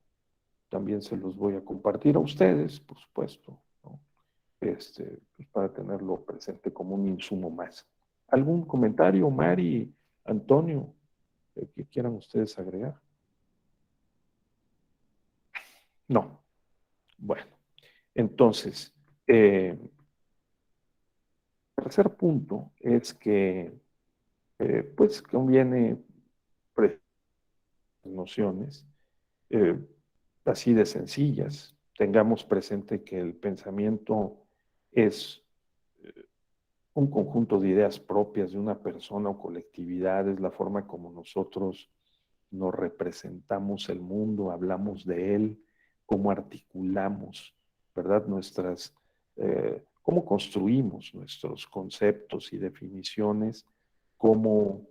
también se los voy a compartir a ustedes, por supuesto, ¿no? Pues para tenerlo presente como un insumo más. ¿Algún comentario, Mari, Antonio, que quieran ustedes agregar? No. Bueno, entonces, el tercer punto es que, pues, conviene nociones así de sencillas. Tengamos presente que el pensamiento es un conjunto de ideas propias de una persona o colectividad, es la forma como nosotros nos representamos el mundo, hablamos de él, cómo articulamos, ¿verdad?, cómo construimos nuestros conceptos y definiciones, cómo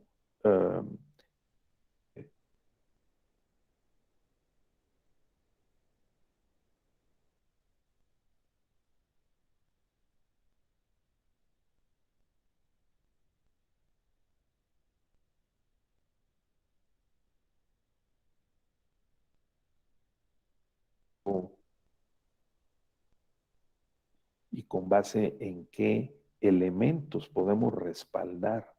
y con base en qué elementos podemos respaldar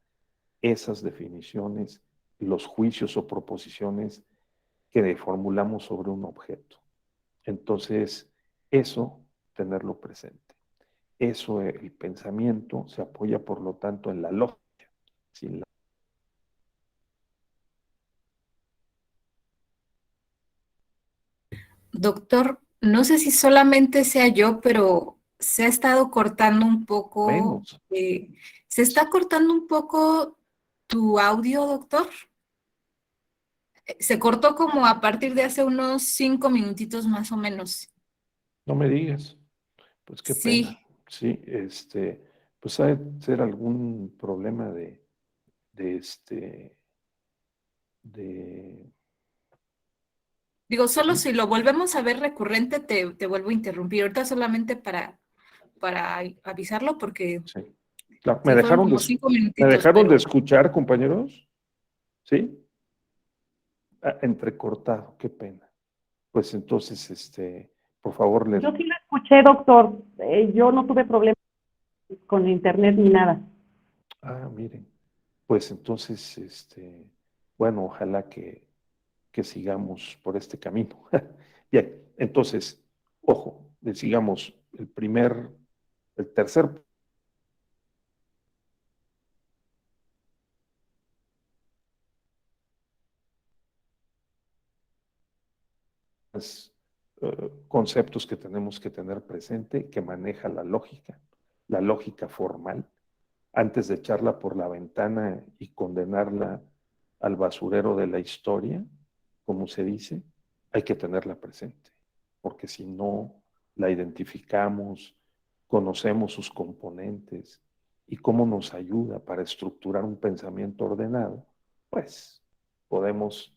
esas definiciones, los juicios o proposiciones que formulamos sobre un objeto. Entonces, eso, tenerlo presente. Eso, el pensamiento se apoya, por lo tanto, en la lógica. Sin la... Doctor, no sé si solamente sea yo, pero se ha estado cortando un poco, Menos. ¿se está cortando un poco tu audio, doctor? Se cortó como a partir de hace unos 5 minutitos más o menos. No me digas. Pues qué pena. Sí, Sí, pues ha de ser algún problema de digo, solo sí, si lo volvemos a ver recurrente, te vuelvo a interrumpir. Ahorita solamente para avisarlo, porque sí. Claro, sí fueron como 5 me minutitos, dejaron de pero escuchar, compañeros. ¿Sí? Entrecortado, qué pena. Pues entonces, por favor, Yo sí la escuché, doctor. Yo no tuve problemas con internet ni nada. miren, pues entonces, bueno, ojalá que sigamos por este camino. Bien, entonces, ojo, digamos, el tercer conceptos que tenemos que tener presente, que maneja la lógica formal, antes de echarla por la ventana y condenarla al basurero de la historia, como se dice, hay que tenerla presente, porque si no la identificamos, conocemos sus componentes y cómo nos ayuda para estructurar un pensamiento ordenado, pues podemos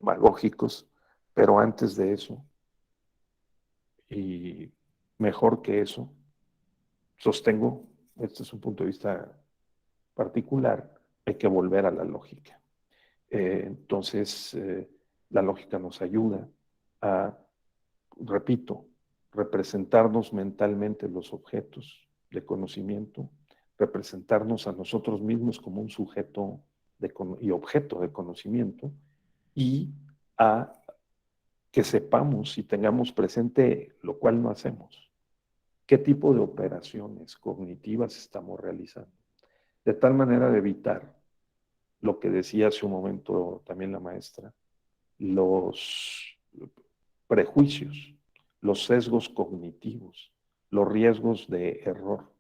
demagógicos, pero antes de eso, y mejor que eso, sostengo, este es un punto de vista particular, hay que volver a la lógica. Entonces, la lógica nos ayuda a, repito, representarnos mentalmente los objetos de conocimiento, representarnos a nosotros mismos como un sujeto y objeto de conocimiento, y a que sepamos y tengamos presente, lo cual no hacemos, qué tipo de operaciones cognitivas estamos realizando, de tal manera de evitar lo que decía hace un momento también la maestra, los prejuicios, los sesgos cognitivos, los riesgos de error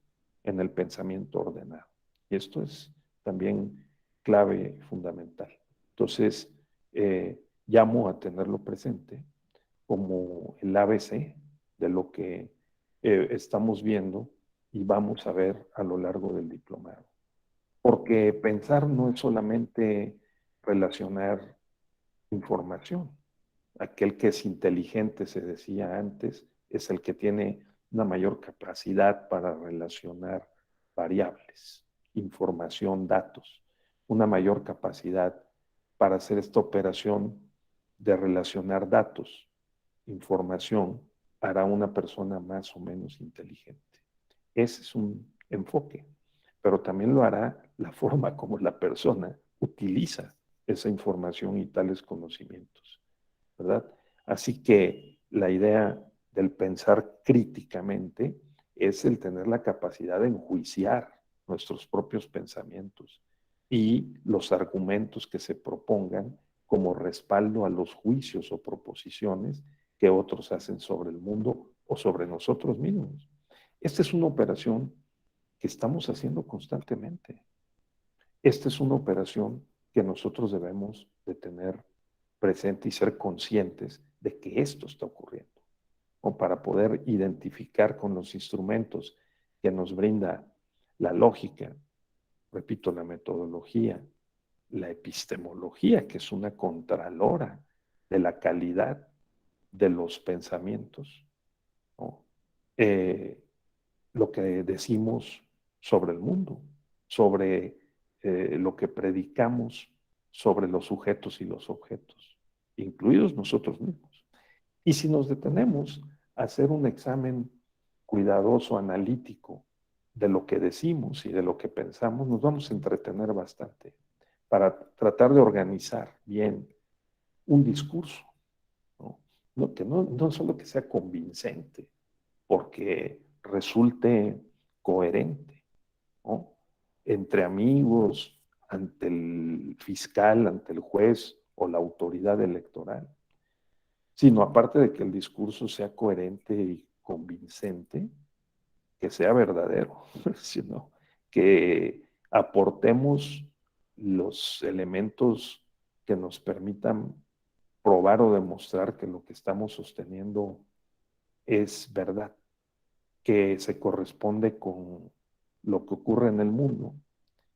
en el pensamiento ordenado. Y esto es también clave fundamental. Entonces, llamo a tenerlo presente como el ABC de lo que estamos viendo y vamos a ver a lo largo del diplomado. Porque pensar no es solamente relacionar información. Aquel que es inteligente, se decía antes, es el que tiene una mayor capacidad para relacionar variables, información, datos, una mayor capacidad para hacer esta operación de relacionar datos, información, hará una persona más o menos inteligente. Ese es un enfoque, pero también lo hará la forma como la persona utiliza esa información y tales conocimientos, ¿verdad? Así que la idea del pensar críticamente es el tener la capacidad de enjuiciar nuestros propios pensamientos y los argumentos que se propongan como respaldo a los juicios o proposiciones que otros hacen sobre el mundo o sobre nosotros mismos. Esta es una operación que estamos haciendo constantemente. Esta es una operación que nosotros debemos de tener presente y ser conscientes de que esto está ocurriendo, o para poder identificar con los instrumentos que nos brinda la lógica, repito, la metodología, la epistemología, que es una contralora de la calidad de los pensamientos, ¿no? Lo que decimos sobre el mundo, sobre lo que predicamos sobre los sujetos y los objetos, incluidos nosotros mismos. Y si nos detenemos a hacer un examen cuidadoso, analítico, de lo que decimos y de lo que pensamos, nos vamos a entretener bastante para tratar de organizar bien un discurso, ¿no? No solo que sea convincente, porque resulte coherente, ¿no? Entre amigos, ante el fiscal, ante el juez o la autoridad electoral, sino aparte de que el discurso sea coherente y convincente, que sea verdadero, sino que aportemos los elementos que nos permitan probar o demostrar que lo que estamos sosteniendo es verdad, que se corresponde con lo que ocurre en el mundo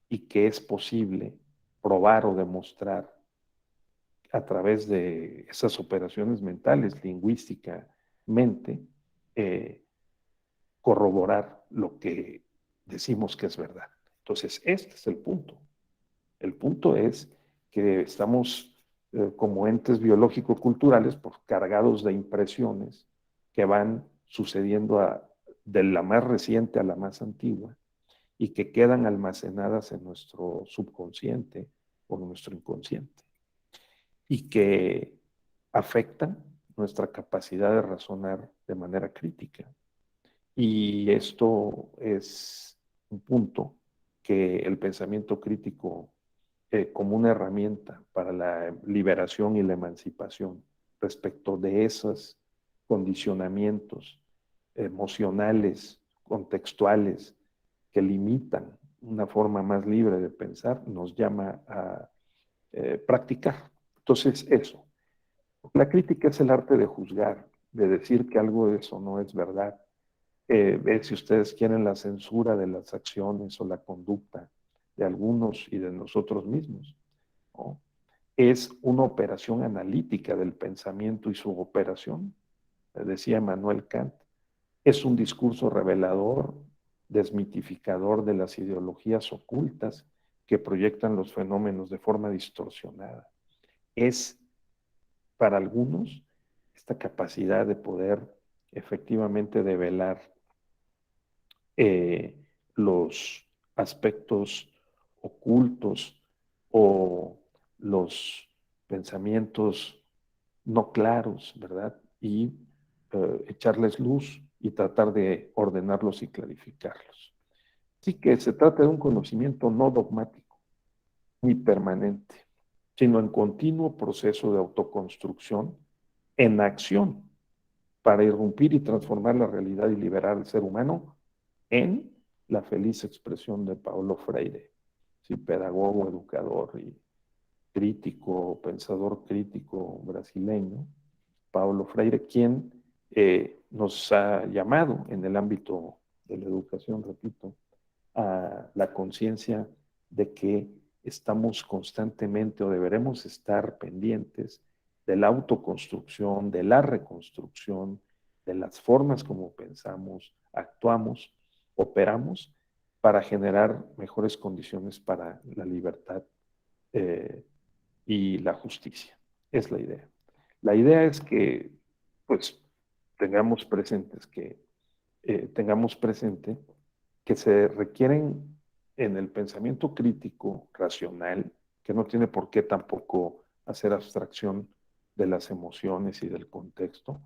y que es posible probar o demostrar a través de esas operaciones mentales, lingüísticamente, corroborar lo que decimos que es verdad. Entonces, este es el punto. El punto es que estamos como entes biológico-culturales cargados de impresiones que van sucediendo de la más reciente a la más antigua y que quedan almacenadas en nuestro subconsciente o en nuestro inconsciente y que afectan nuestra capacidad de razonar de manera crítica. Y esto es un punto que el pensamiento crítico como una herramienta para la liberación y la emancipación respecto de esos condicionamientos emocionales, contextuales, que limitan una forma más libre de pensar, nos llama a practicar. Entonces, eso. La crítica es el arte de juzgar, de decir que algo de eso no es verdad. Si ustedes quieren, la censura de las acciones o la conducta de algunos y de nosotros mismos, ¿no? Es una operación analítica del pensamiento y su operación, decía Immanuel Kant, es un discurso revelador, desmitificador de las ideologías ocultas que proyectan los fenómenos de forma distorsionada. Es, para algunos, esta capacidad de poder efectivamente develar los aspectos ocultos o los pensamientos no claros, ¿verdad? Y echarles luz y tratar de ordenarlos y clarificarlos. Así que se trata de un conocimiento no dogmático ni permanente, sino en continuo proceso de autoconstrucción en acción para irrumpir y transformar la realidad y liberar al ser humano en la feliz expresión de Paulo Freire, ¿sí? Pedagogo, educador y crítico, pensador crítico brasileño, Paulo Freire, quien nos ha llamado en el ámbito de la educación, repito, a la conciencia de que estamos constantemente o deberemos estar pendientes de la autoconstrucción, de la reconstrucción, de las formas como pensamos, actuamos, operamos para generar mejores condiciones para la libertad y la justicia. Es la idea. La idea es que, pues, tengamos presente que se requieren en el pensamiento crítico, racional, que no tiene por qué tampoco hacer abstracción de las emociones y del contexto,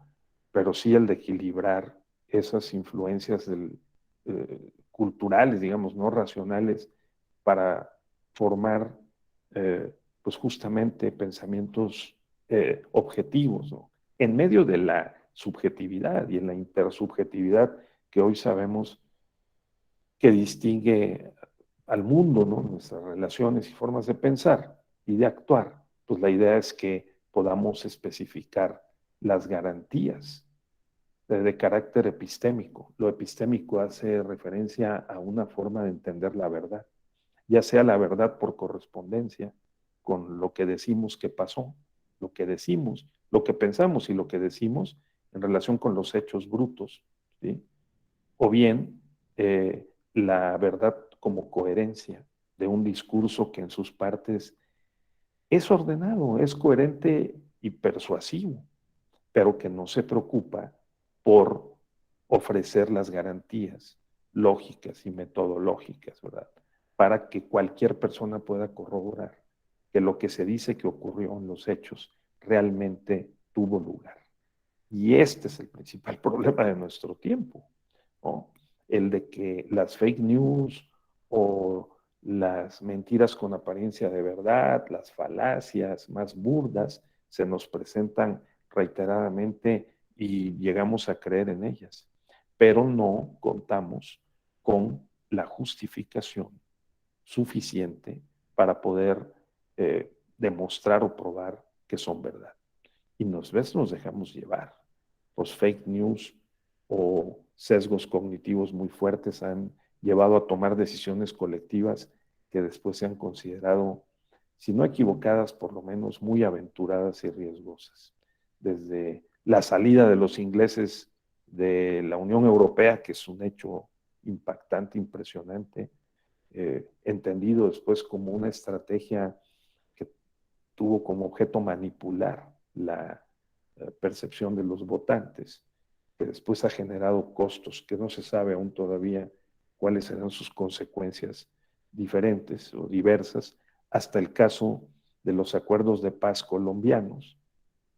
pero sí el de equilibrar esas influencias culturales, digamos, no racionales, para formar pues justamente pensamientos objetivos, ¿no? En medio de la subjetividad y en la intersubjetividad que hoy sabemos que distingue al mundo, ¿no? Nuestras relaciones y formas de pensar y de actuar. Pues la idea es que podamos especificar las garantías de carácter epistémico. Lo epistémico hace referencia a una forma de entender la verdad, ya sea la verdad por correspondencia con lo que decimos que pasó, lo que decimos, lo que pensamos y lo que decimos en relación con los hechos brutos, ¿sí? O bien la verdad como coherencia de un discurso que en sus partes es ordenado, es coherente y persuasivo, pero que no se preocupa por ofrecer las garantías lógicas y metodológicas, ¿verdad? Para que cualquier persona pueda corroborar que lo que se dice que ocurrió en los hechos realmente tuvo lugar. Y este es el principal problema de nuestro tiempo, ¿no? El de que las fake news o las mentiras con apariencia de verdad, las falacias más burdas, se nos presentan reiteradamente y llegamos a creer en ellas, pero no contamos con la justificación suficiente para poder demostrar o probar que son verdad. Y nos dejamos llevar. Los fake news o sesgos cognitivos muy fuertes han llevado a tomar decisiones colectivas que después se han considerado, si no equivocadas, por lo menos muy aventuradas y riesgosas. Desde la salida de los ingleses de la Unión Europea, que es un hecho impactante, impresionante, entendido después como una estrategia que tuvo como objeto manipular la percepción de los votantes, que después ha generado costos que no se sabe aún todavía cuáles serán sus consecuencias diferentes o diversas, hasta el caso de los acuerdos de paz colombianos,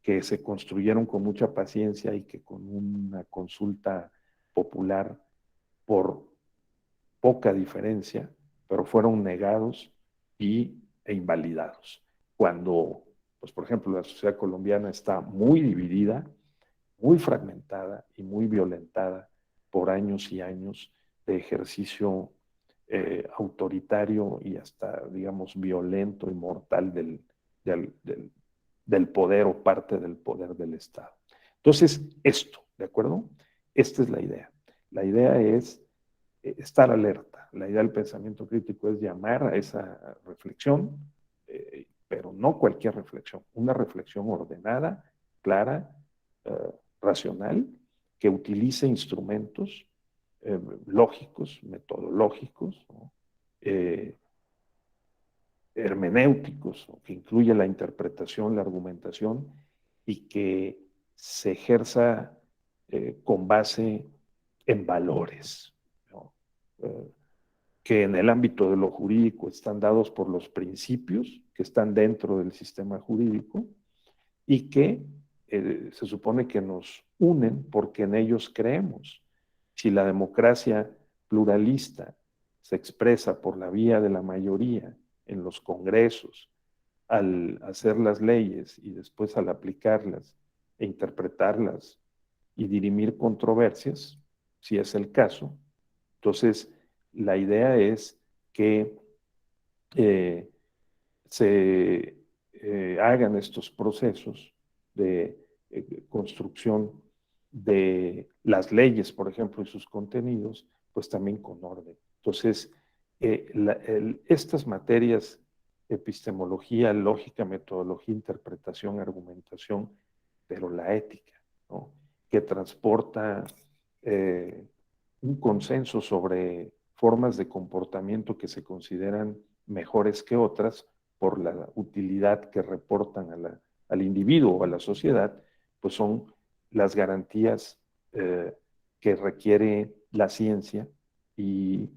que se construyeron con mucha paciencia y que con una consulta popular por poca diferencia, pero fueron negados e invalidados. Cuando, pues por ejemplo, la sociedad colombiana está muy dividida, muy fragmentada y muy violentada por años y años de ejercicio autoritario y hasta, digamos, violento y mortal del poder o parte del poder del Estado. Entonces, esto, ¿de acuerdo? Esta es la idea. La idea es estar alerta. La idea del pensamiento crítico es llamar a esa reflexión, pero no cualquier reflexión, una reflexión ordenada, clara, racional, que utilice instrumentos lógicos, metodológicos, ¿no? Hermenéuticos, ¿no? Que incluye la interpretación, la argumentación y que se ejerza con base en valores, ¿no? Que en el ámbito de lo jurídico están dados por los principios que están dentro del sistema jurídico y que se supone que nos unen porque en ellos creemos. Si la democracia pluralista se expresa por la vía de la mayoría en los congresos, al hacer las leyes y después al aplicarlas e interpretarlas y dirimir controversias, si es el caso, entonces la idea es que se hagan estos procesos de construcción de las leyes, por ejemplo, y sus contenidos, pues también con orden. Entonces, estas materias, epistemología, lógica, metodología, interpretación, argumentación, pero la ética, ¿no? Que transporta un consenso sobre formas de comportamiento que se consideran mejores que otras por la utilidad que reportan al individuo o a la sociedad, pues son las garantías que requiere la ciencia y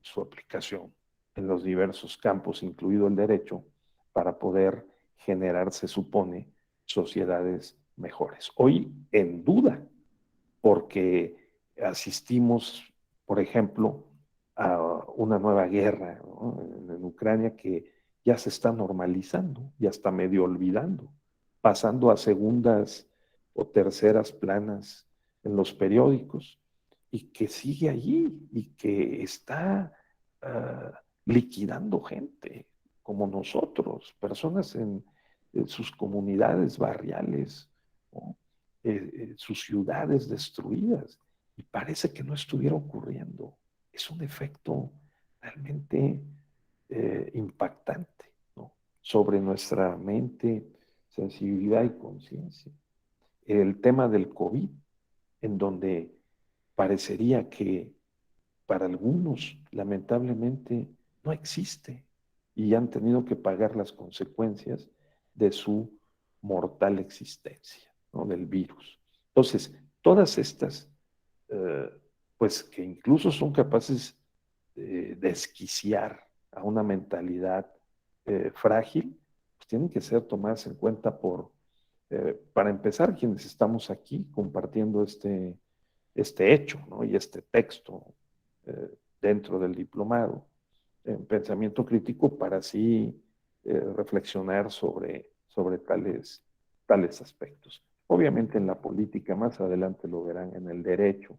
su aplicación en los diversos campos, incluido el derecho, para poder generar, se supone, sociedades mejores. Hoy en duda, porque asistimos, por ejemplo, a una nueva guerra, ¿no? en Ucrania que ya se está normalizando, ya está medio olvidando, pasando a segundas o terceras planas en los periódicos y que sigue allí y que está liquidando gente como nosotros, personas en sus comunidades barriales, ¿no? Sus ciudades destruidas, y parece que no estuviera ocurriendo. Es un efecto realmente impactante, ¿no? Sobre nuestra mente, sensibilidad y conciencia. El tema del COVID, en donde parecería que para algunos, lamentablemente, no existe y han tenido que pagar las consecuencias de su mortal existencia, ¿no? Del virus. Entonces, todas estas, pues que incluso son capaces de desquiciar a una mentalidad frágil, pues tienen que ser tomadas en cuenta para empezar, quienes estamos aquí compartiendo este hecho, ¿no? Y este texto dentro del diplomado en pensamiento crítico para así reflexionar sobre tales aspectos. Obviamente en la política, más adelante lo verán, en el derecho,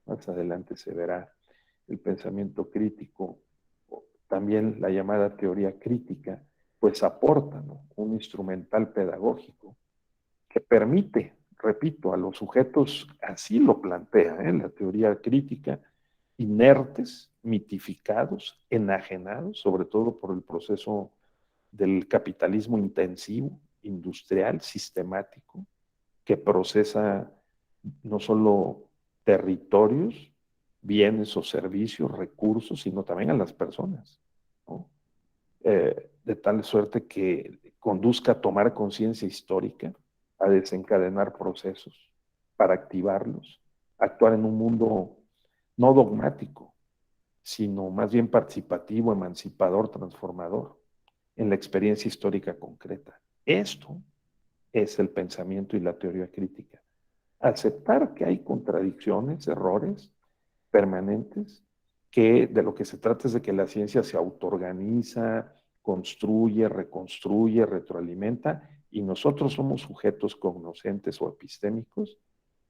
más adelante se verá el pensamiento crítico, también la llamada teoría crítica, pues aporta, ¿no? Un instrumental pedagógico que permite, repito, a los sujetos, así lo plantea la teoría crítica, inertes, mitificados, enajenados, sobre todo por el proceso del capitalismo intensivo, industrial, sistemático, que procesa no solo territorios, bienes o servicios, recursos, sino también a las personas, ¿no? De tal suerte que conduzca a tomar conciencia histórica, a desencadenar procesos para activarlos, actuar en un mundo no dogmático, sino más bien participativo, emancipador, transformador en la experiencia histórica concreta. Esto es el pensamiento y la teoría crítica. Aceptar que hay contradicciones, errores permanentes, que de lo que se trata es de que la ciencia se autoorganiza, construye, reconstruye, retroalimenta, y nosotros somos sujetos cognoscentes o epistémicos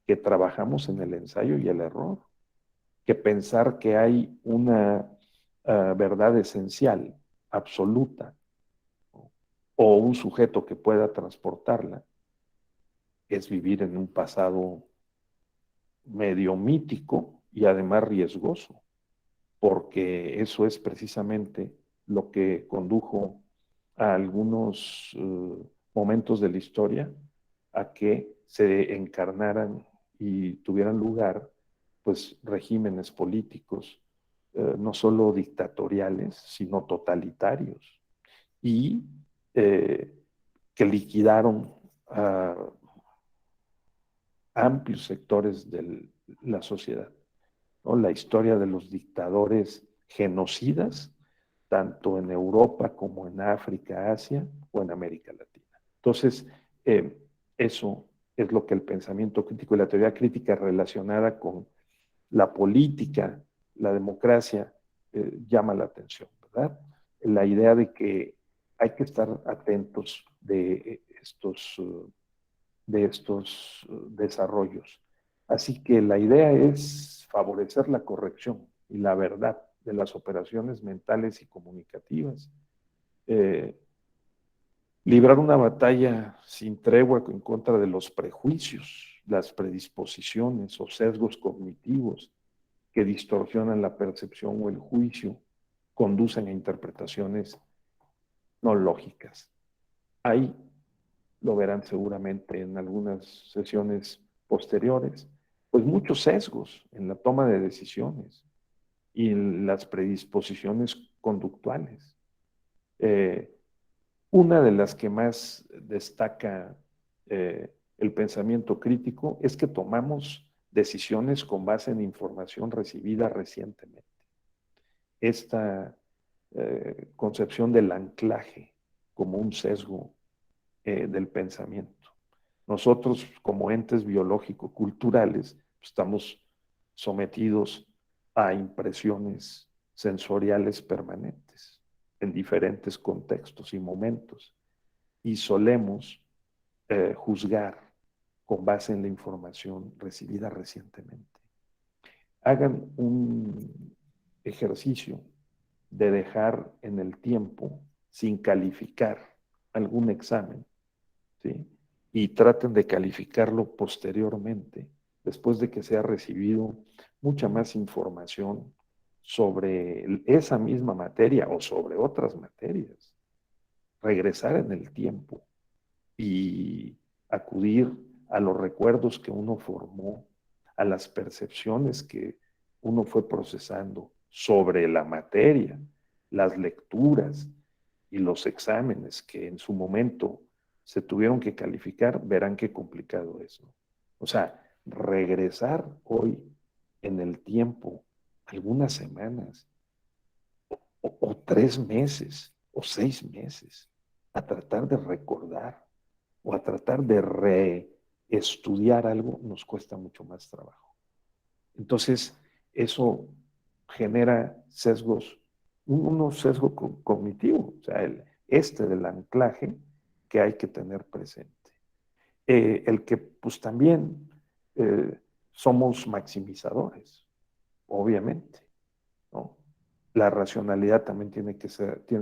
que trabajamos en el ensayo y el error, que pensar que hay una verdad esencial, absoluta, o un sujeto que pueda transportarla, es vivir en un pasado medio mítico y además riesgoso, porque eso es precisamente lo que condujo a algunos momentos de la historia a que se encarnaran y tuvieran lugar pues regímenes políticos, no solo dictatoriales, sino totalitarios, y que liquidaron a amplios sectores de la sociedad, ¿no? La historia de los dictadores genocidas, tanto en Europa como en África, Asia o en América Latina. Entonces, eso es lo que el pensamiento crítico y la teoría crítica relacionada con la política, la democracia, llama la atención, ¿verdad? La idea de que hay que estar atentos de estos desarrollos. Así que la idea es favorecer la corrección y la verdad de las operaciones mentales y comunicativas. Librar una batalla sin tregua en contra de los prejuicios, las predisposiciones o sesgos cognitivos que distorsionan la percepción o el juicio, conducen a interpretaciones no lógicas. Hay, lo verán seguramente en algunas sesiones posteriores, pues muchos sesgos en la toma de decisiones y en las predisposiciones conductuales. Una de las que más destaca el pensamiento crítico es que tomamos decisiones con base en información recibida recientemente. Esta concepción del anclaje como un sesgo del pensamiento. Nosotros, como entes biológico-culturales, estamos sometidos a impresiones sensoriales permanentes en diferentes contextos y momentos, y solemos juzgar con base en la información recibida recientemente. Hagan un ejercicio de dejar en el tiempo, sin calificar, algún examen, ¿sí? Y traten de calificarlo posteriormente, después de que se ha recibido mucha más información sobre esa misma materia o sobre otras materias. Regresar en el tiempo y acudir a los recuerdos que uno formó, a las percepciones que uno fue procesando sobre la materia, las lecturas y los exámenes que en su momento se tuvieron que calificar, verán qué complicado es, ¿no? O sea, regresar hoy en el tiempo, algunas semanas, o 3 meses, o 6 meses, a tratar de recordar o a tratar de reestudiar algo, nos cuesta mucho más trabajo. Entonces, eso genera sesgos, unos sesgos cognitivos, o sea, del anclaje que hay que tener presente. El que pues también somos maximizadores, obviamente, ¿no? La racionalidad también tiene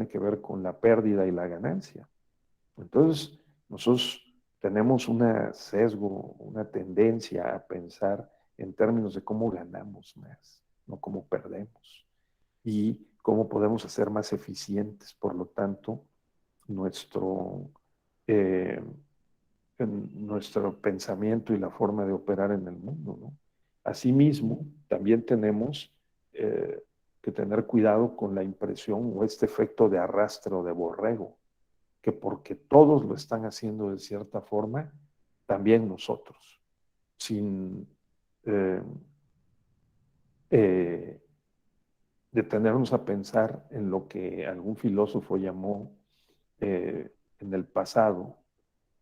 que ver con la pérdida y la ganancia. Entonces, nosotros tenemos un sesgo, una tendencia a pensar en términos de cómo ganamos más, no cómo perdemos, y cómo podemos hacer más eficientes, por lo tanto, nuestro, eh, nuestro pensamiento y la forma de operar en el mundo, ¿no? Asimismo, también tenemos que tener cuidado con la impresión o este efecto de arrastre o de borrego, que porque todos lo están haciendo de cierta forma, también nosotros, sin eh, detenernos a pensar en lo que algún filósofo llamó en el pasado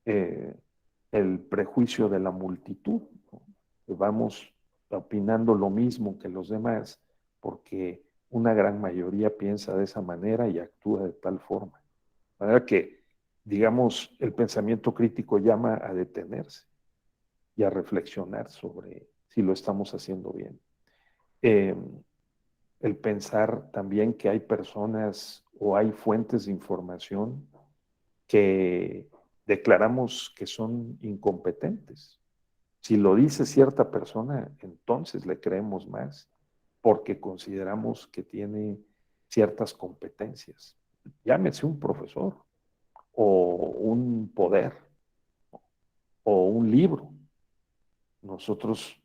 el prejuicio de la multitud, ¿no? Que vamos opinando lo mismo que los demás porque una gran mayoría piensa de esa manera y actúa de tal forma. De manera que, digamos, el pensamiento crítico llama a detenerse y a reflexionar sobre si lo estamos haciendo bien. El pensar también que hay personas o hay fuentes de información que declaramos que son incompetentes. Si lo dice cierta persona, entonces le creemos más porque consideramos que tiene ciertas competencias. Llámese un profesor o un poder o un libro. Nosotros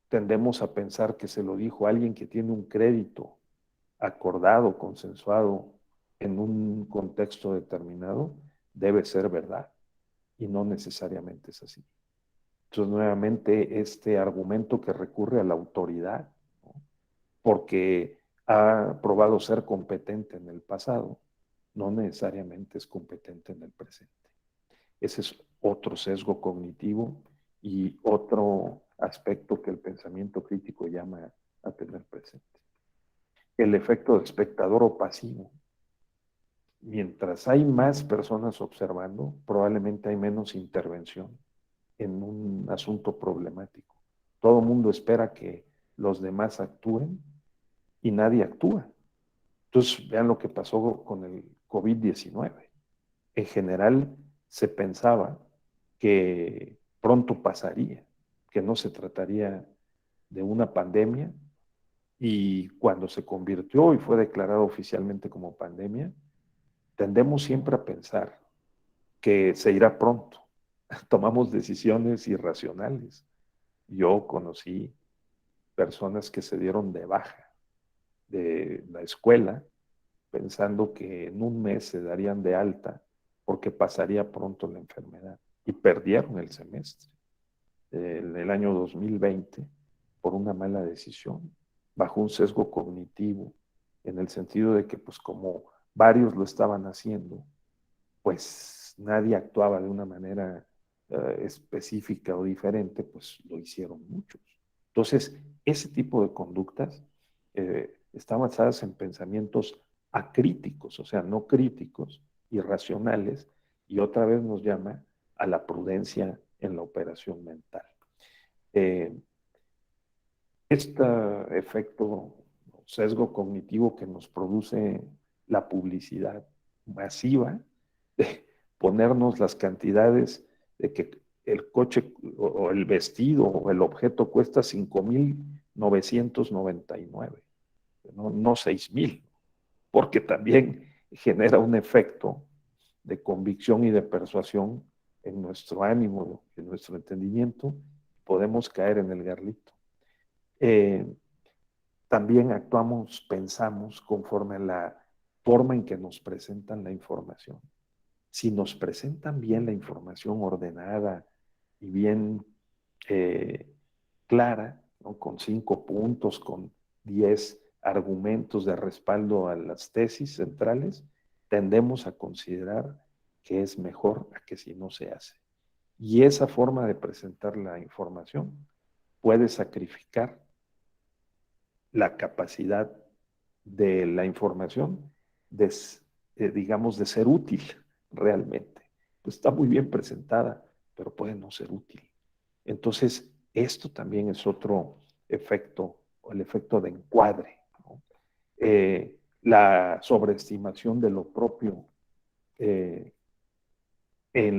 tendemos a pensar que se lo dijo alguien que tiene un crédito acordado, consensuado en un contexto determinado, debe ser verdad y no necesariamente es así. Entonces, nuevamente, este argumento que recurre a la autoridad, ¿no? Porque ha probado ser competente en el pasado, no necesariamente es competente en el presente. Ese es otro sesgo cognitivo y otro aspecto que el pensamiento crítico llama a tener presente. El efecto de espectador o pasivo. Mientras hay más personas observando, probablemente hay menos intervención en un asunto problemático. Todo el mundo espera que los demás actúen y nadie actúa. Entonces, vean lo que pasó con el COVID-19. En general, se pensaba que pronto pasaría, que no se trataría de una pandemia, y cuando se convirtió y fue declarado oficialmente como pandemia, tendemos siempre a pensar que se irá pronto. Tomamos decisiones irracionales. Yo conocí personas que se dieron de baja de la escuela pensando que en un mes se darían de alta porque pasaría pronto la enfermedad y perdieron el semestre en el año 2020 por una mala decisión, bajo un sesgo cognitivo, en el sentido de que pues como varios lo estaban haciendo, pues nadie actuaba de una manera específica o diferente, pues lo hicieron muchos. Entonces, ese tipo de conductas están basadas en pensamientos acríticos, o sea, no críticos, irracionales, y otra vez nos llama a la prudencia en la operación mental. Este efecto, sesgo cognitivo que nos produce la publicidad masiva, de ponernos las cantidades de que el coche o el vestido o el objeto cuesta 5,999, no 6,000, porque también genera un efecto de convicción y de persuasión en nuestro ánimo, en nuestro entendimiento, podemos caer en el garlito. También actuamos, pensamos conforme a la forma en que nos presentan la información. Si nos presentan bien la información ordenada y bien clara, ¿no? Con 5 puntos, con 10 argumentos de respaldo a las tesis centrales, tendemos a considerar que es mejor a que si no se hace. Y esa forma de presentar la información puede sacrificar la capacidad de la información digamos, de ser útil realmente. Pues está muy bien presentada, pero puede no ser útil. Entonces, esto también es otro efecto, o el efecto de encuadre, ¿no? La sobreestimación de lo propio en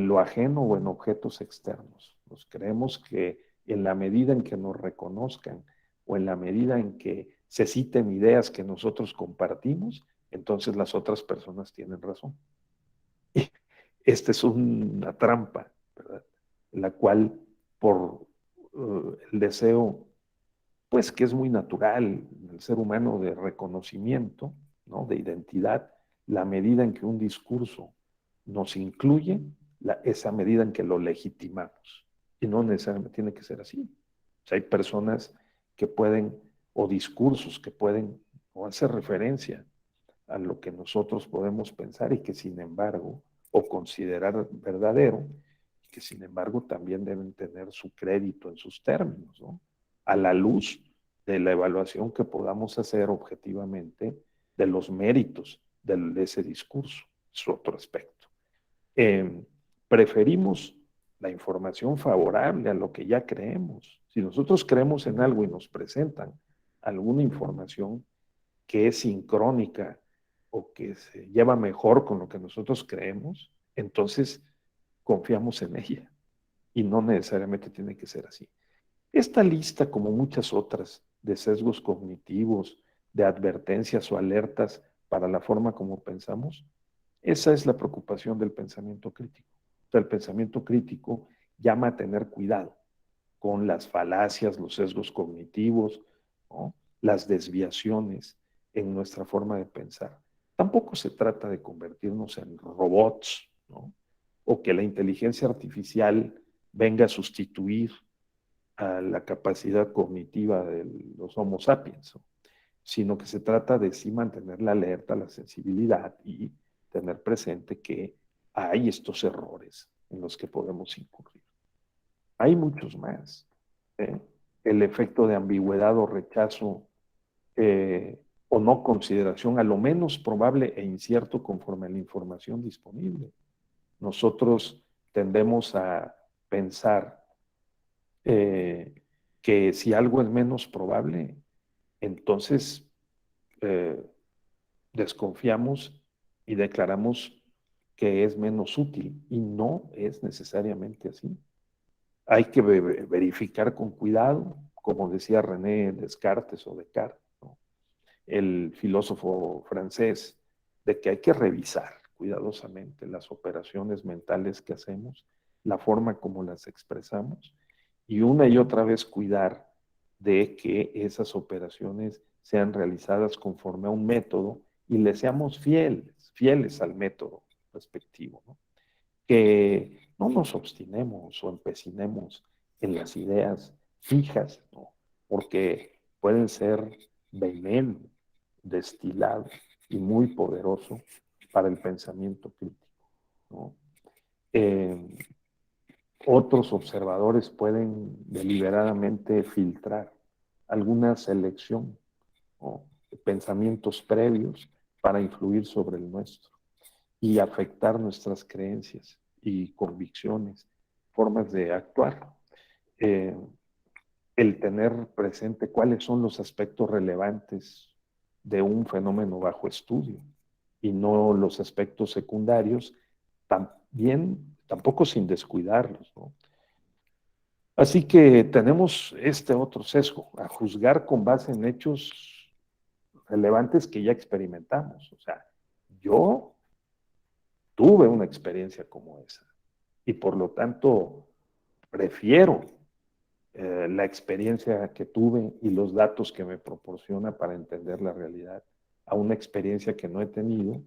lo ajeno o en objetos externos. Nos creemos que en la medida en que nos reconozcan o en la medida en que se citen ideas que nosotros compartimos, entonces las otras personas tienen razón. Y esta es una trampa, ¿verdad? En la cual, por el deseo, pues que es muy natural en el ser humano de reconocimiento, ¿no? De identidad, la medida en que un discurso nos incluye, esa medida en que lo legitimamos. Y no necesariamente tiene que ser así. O sea, hay personas que pueden, o discursos que pueden o hace referencia a lo que nosotros podemos pensar y que sin embargo, o considerar verdadero, que sin embargo también deben tener su crédito en sus términos, ¿no? A la luz de la evaluación que podamos hacer objetivamente de los méritos de ese discurso. Es otro aspecto. Preferimos la información favorable a lo que ya creemos. Si nosotros creemos en algo y nos presentan alguna información que es sincrónica o que se lleva mejor con lo que nosotros creemos, entonces confiamos en ella y no necesariamente tiene que ser así. Esta lista, como muchas otras, de sesgos cognitivos, de advertencias o alertas para la forma como pensamos, esa es la preocupación del pensamiento crítico. O sea, el pensamiento crítico llama a tener cuidado con las falacias, los sesgos cognitivos, ¿no? Las desviaciones en nuestra forma de pensar. Tampoco se trata de convertirnos en robots, ¿no? O que la inteligencia artificial venga a sustituir a la capacidad cognitiva de los Homo sapiens, ¿no? Sino que se trata de sí mantener la alerta, la sensibilidad y tener presente que hay estos errores en los que podemos incurrir. Hay muchos más. ¿Eh? El efecto de ambigüedad o rechazo o no consideración a lo menos probable e incierto conforme a la información disponible. Nosotros tendemos a pensar que si algo es menos probable, entonces desconfiamos y declaramos que es menos útil y no es necesariamente así. Hay que verificar con cuidado, como decía René Descartes o Descartes, ¿no? El filósofo francés, de que hay que revisar cuidadosamente las operaciones mentales que hacemos, la forma como las expresamos y una y otra vez cuidar de que esas operaciones sean realizadas conforme a un método y le seamos fieles al método respectivo, ¿no? Que no nos obstinemos o empecinemos en las ideas fijas, ¿no? Porque pueden ser veneno destilado y muy poderoso para el pensamiento crítico, ¿no? Otros observadores pueden deliberadamente filtrar alguna selección o pensamientos previos para influir sobre el nuestro y afectar nuestras creencias y convicciones, formas de actuar. El tener presente cuáles son los aspectos relevantes de un fenómeno bajo estudio y no los aspectos secundarios, tampoco sin descuidarlos, ¿no? Así que tenemos este otro sesgo, a juzgar con base en hechos relevantes que ya experimentamos. O sea, yo tuve una experiencia como esa y por lo tanto prefiero la experiencia que tuve y los datos que me proporciona para entender la realidad a una experiencia que no he tenido,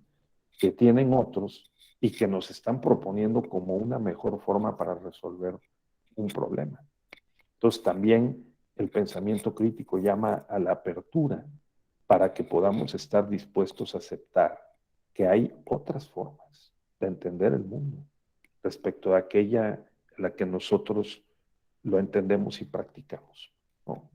que tienen otros y que nos están proponiendo como una mejor forma para resolver un problema. Entonces también el pensamiento crítico llama a la apertura para que podamos estar dispuestos a aceptar que hay otras formas de entender el mundo respecto a aquella a la que nosotros lo entendemos y practicamos, ¿no?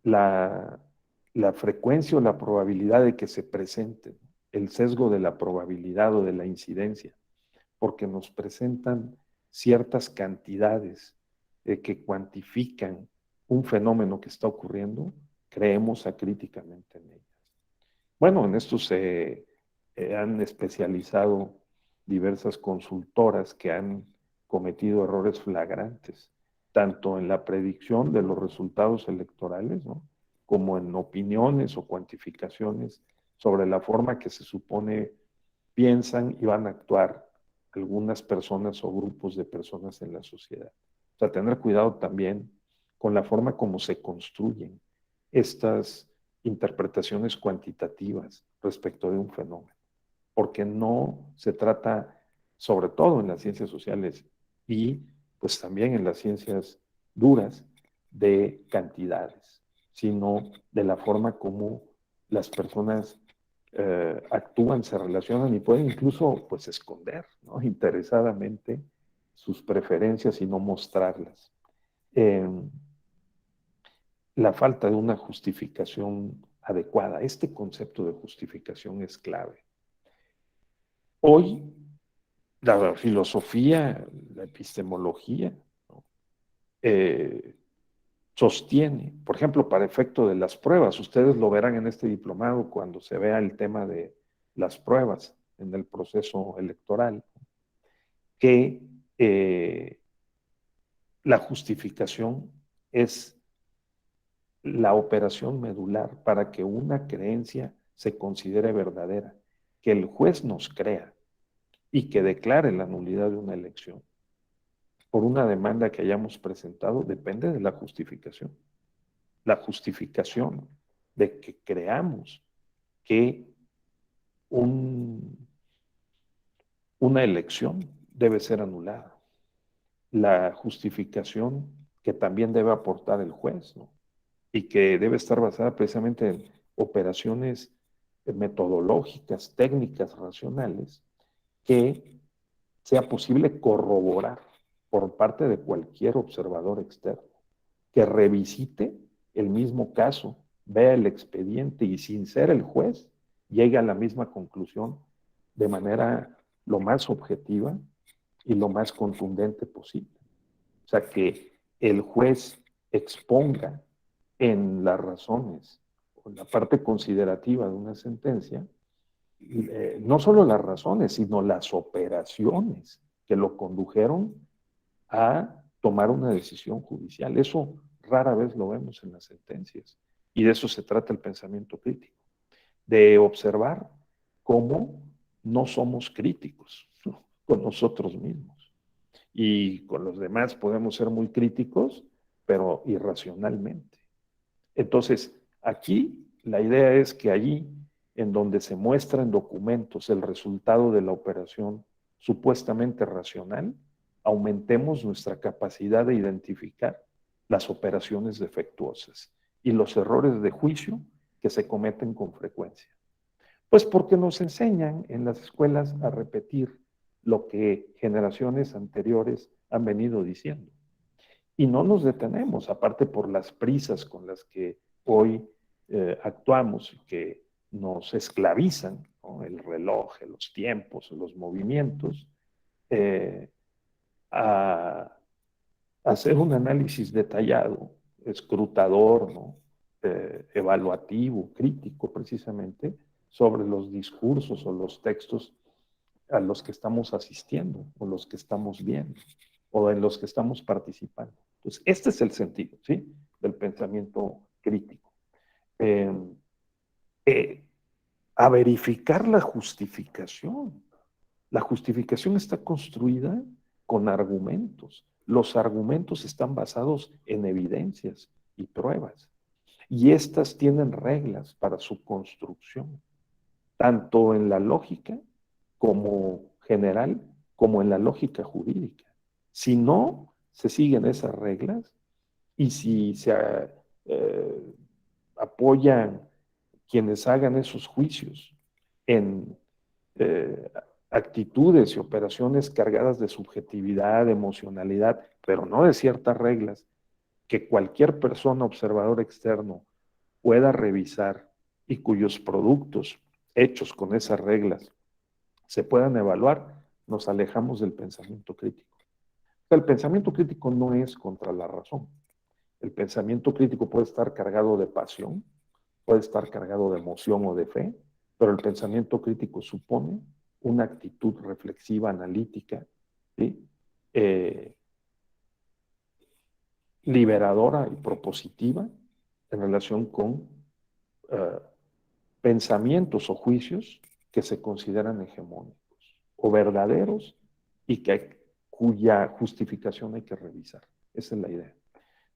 La frecuencia o la probabilidad de que se presente, el sesgo de la probabilidad o de la incidencia, porque nos presentan ciertas cantidades que cuantifican un fenómeno que está ocurriendo, creemos acríticamente en ellas. Bueno, en esto se han especializado diversas consultoras que han cometido errores flagrantes, tanto en la predicción de los resultados electorales, ¿no?, como en opiniones o cuantificaciones sobre la forma que se supone piensan y van a actuar algunas personas o grupos de personas en la sociedad. O sea, tener cuidado también con la forma como se construyen estas interpretaciones cuantitativas respecto de un fenómeno, porque no se trata, sobre todo en las ciencias sociales y pues también en las ciencias duras, de cantidades, sino de la forma como las personas actúan, se relacionan y pueden incluso pues esconder, ¿no?, interesadamente sus preferencias y no mostrarlas. La falta de una justificación adecuada. Este concepto de justificación es clave. Hoy, la filosofía, la epistemología, ¿no?, sostiene, por ejemplo, para efecto de las pruebas, ustedes lo verán en este diplomado cuando se vea el tema de las pruebas en el proceso electoral, que la justificación es la operación medular para que una creencia se considere verdadera, que el juez nos crea y que declare la nulidad de una elección por una demanda que hayamos presentado, depende de la justificación. La justificación de que creamos que una elección debe ser anulada. La justificación que también debe aportar el juez, ¿no?, y que debe estar basada precisamente en operaciones metodológicas, técnicas, racionales, que sea posible corroborar por parte de cualquier observador externo, que revisite el mismo caso, vea el expediente y sin ser el juez, llegue a la misma conclusión de manera lo más objetiva y lo más contundente posible. O sea, que el juez exponga en las razones, o en la parte considerativa de una sentencia, no solo las razones, sino las operaciones que lo condujeron a tomar una decisión judicial. Eso rara vez lo vemos en las sentencias. Y de eso se trata el pensamiento crítico, de observar cómo no somos críticos, ¿no?, con nosotros mismos. Y con los demás podemos ser muy críticos, pero irracionalmente. Entonces, aquí la idea es que allí, en donde se muestra en documentos el resultado de la operación supuestamente racional, aumentemos nuestra capacidad de identificar las operaciones defectuosas y los errores de juicio que se cometen con frecuencia. Pues porque nos enseñan en las escuelas a repetir lo que generaciones anteriores han venido diciendo. Y no nos detenemos, aparte por las prisas con las que hoy actuamos y que nos esclavizan, ¿no?, el reloj, los tiempos, los movimientos, a hacer un análisis detallado, escrutador, ¿no?, evaluativo, crítico precisamente, sobre los discursos o los textos a los que estamos asistiendo, o los que estamos viendo, o en los que estamos participando. Entonces, este es el sentido, ¿sí?, del pensamiento crítico. A verificar la justificación. La justificación está construida con argumentos. Los argumentos están basados en evidencias y pruebas. Y estas tienen reglas para su construcción, tanto en la lógica como general, como en la lógica jurídica. Si no se siguen esas reglas y si se apoyan quienes hagan esos juicios en actitudes y operaciones cargadas de subjetividad, de emocionalidad, pero no de ciertas reglas que cualquier persona observador externo pueda revisar y cuyos productos hechos con esas reglas se puedan evaluar, nos alejamos del pensamiento crítico. O sea, el pensamiento crítico no es contra la razón. El pensamiento crítico puede estar cargado de pasión, puede estar cargado de emoción o de fe, pero el pensamiento crítico supone una actitud reflexiva, analítica, ¿sí?, liberadora y propositiva en relación con pensamientos o juicios que se consideran hegemónicos o verdaderos y cuya justificación hay que revisar. Esa es la idea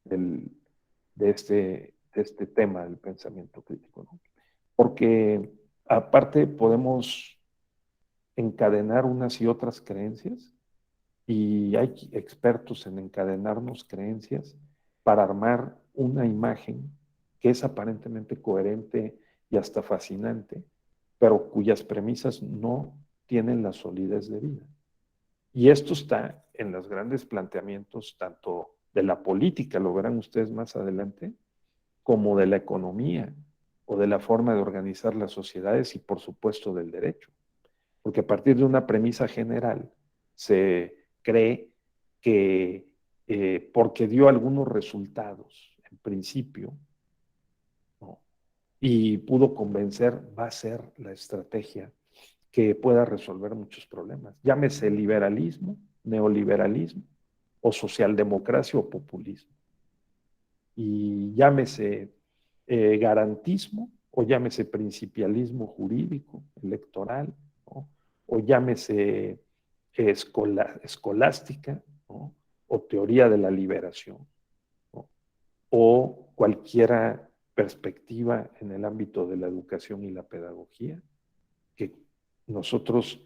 de este tema del pensamiento crítico, ¿no? Porque aparte podemos encadenar unas y otras creencias, y hay expertos en encadenarnos creencias para armar una imagen que es aparentemente coherente y hasta fascinante, pero cuyas premisas no tienen la solidez de vida. Y esto está en los grandes planteamientos tanto de la política, lo verán ustedes más adelante, como de la economía o de la forma de organizar las sociedades y por supuesto del derecho. Porque a partir de una premisa general se cree que porque dio algunos resultados en principio, ¿no?, y pudo convencer, va a ser la estrategia que pueda resolver muchos problemas. Llámese liberalismo, neoliberalismo, o socialdemocracia o populismo. Y llámese garantismo, o llámese principialismo jurídico, electoral, ¿no?, o llámese escolástica, ¿no?, o teoría de la liberación, ¿no?, o cualquiera perspectiva en el ámbito de la educación y la pedagogía que nosotros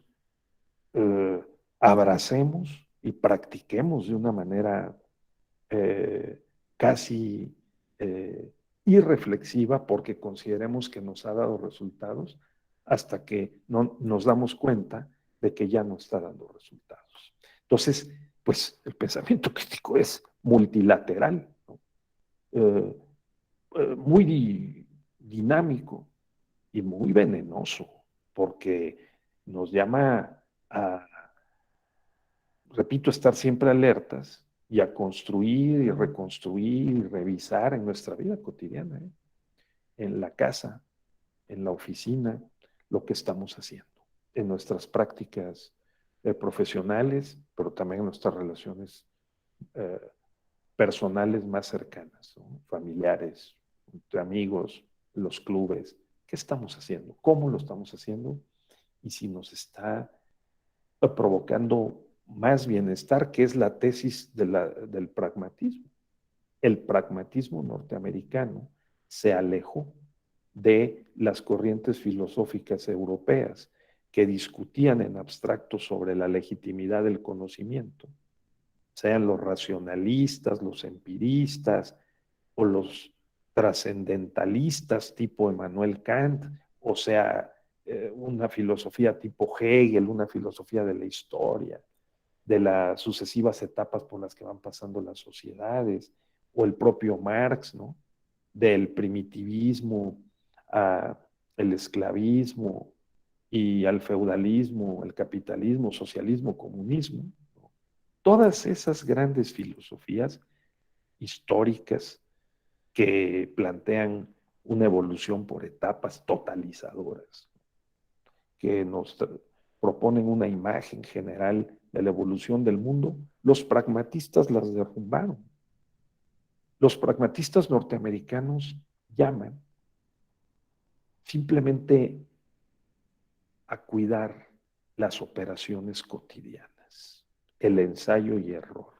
abracemos y practiquemos de una manera casi irreflexiva, porque consideremos que nos ha dado resultados hasta que no nos damos cuenta de que ya no está dando resultados. Entonces, pues el pensamiento crítico es multilateral, ¿no?, muy dinámico y muy venenoso, porque nos llama a, repito, estar siempre alertas y a construir y reconstruir y revisar en nuestra vida cotidiana, en la casa, en la oficina, lo que estamos haciendo, en nuestras prácticas profesionales, pero también en nuestras relaciones personales más cercanas, ¿no?, familiares, entre amigos, los clubes. ¿Qué estamos haciendo? ¿Cómo lo estamos haciendo? Y si nos está provocando más bienestar, que es la tesis del pragmatismo. El pragmatismo norteamericano se alejó de las corrientes filosóficas europeas que discutían en abstracto sobre la legitimidad del conocimiento, sean los racionalistas, los empiristas o los trascendentalistas tipo Emmanuel Kant, o sea, una filosofía tipo Hegel, una filosofía de la historia, de las sucesivas etapas por las que van pasando las sociedades, o el propio Marx, ¿no?, del primitivismo al esclavismo y al feudalismo, el capitalismo, socialismo, comunismo, ¿no? Todas esas grandes filosofías históricas que plantean una evolución por etapas totalizadoras, que nos proponen una imagen general de la evolución del mundo, los pragmatistas las derrumbaron. Los pragmatistas norteamericanos llaman simplemente a cuidar las operaciones cotidianas, el ensayo y error,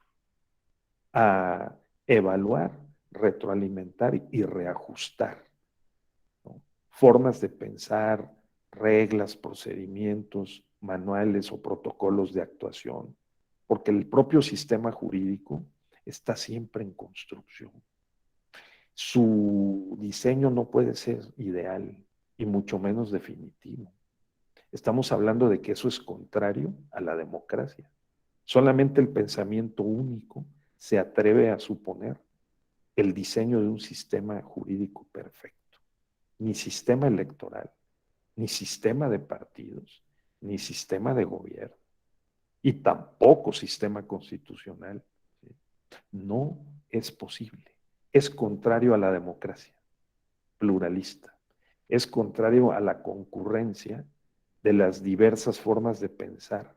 a evaluar, retroalimentar y reajustar, ¿no?, formas de pensar, reglas, procedimientos, manuales o protocolos de actuación, porque el propio sistema jurídico está siempre en construcción. Su diseño no puede ser ideal y mucho menos definitivo. Estamos hablando de que eso es contrario a la democracia. Solamente el pensamiento único se atreve a suponer el diseño de un sistema jurídico perfecto. Ni sistema electoral, ni sistema de partidos, ni sistema de gobierno, y tampoco sistema constitucional. No es posible. Es contrario a la democracia pluralista. Es contrario a la concurrencia de las diversas formas de pensar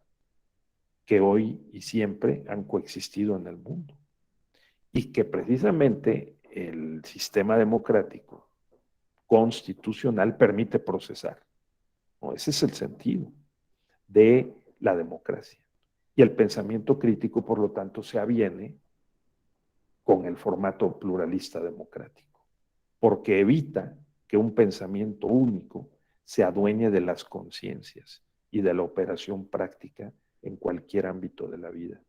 que hoy y siempre han coexistido en el mundo. Y que precisamente el sistema democrático constitucional permite procesar, ¿no? Ese es el sentido de la democracia. Y el pensamiento crítico, por lo tanto, se aviene con el formato pluralista democrático, porque evita que un pensamiento único se adueñe de las conciencias y de la operación práctica en cualquier ámbito de la vida.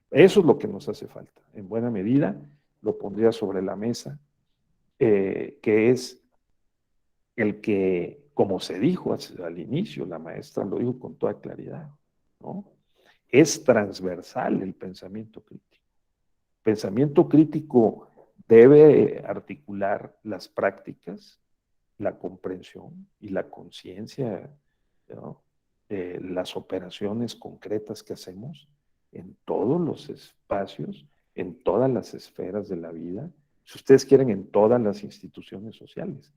Eso es lo que nos hace falta. En buena medida, lo pondría sobre la mesa que es el que, como se dijo al inicio, la maestra lo dijo con toda claridad, ¿no? Es transversal el pensamiento crítico. Pensamiento crítico debe articular las prácticas, la comprensión y la conciencia, ¿no? Las operaciones concretas que hacemos en todos los espacios, en todas las esferas de la vida, si ustedes quieren, en todas las instituciones sociales.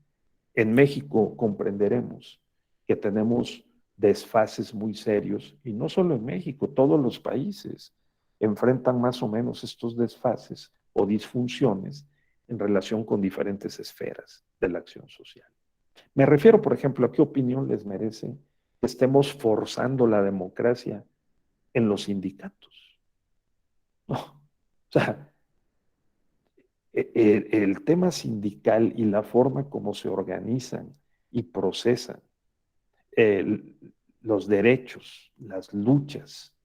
En México comprenderemos que tenemos desfases muy serios, y no solo en México, todos los países enfrentan más o menos estos desfases o disfunciones en relación con diferentes esferas de la acción social. Me refiero, por ejemplo, a qué opinión les merece que estemos forzando la democracia en los sindicatos. No, o sea, el tema sindical y la forma como se organizan y procesan el, los derechos, las luchas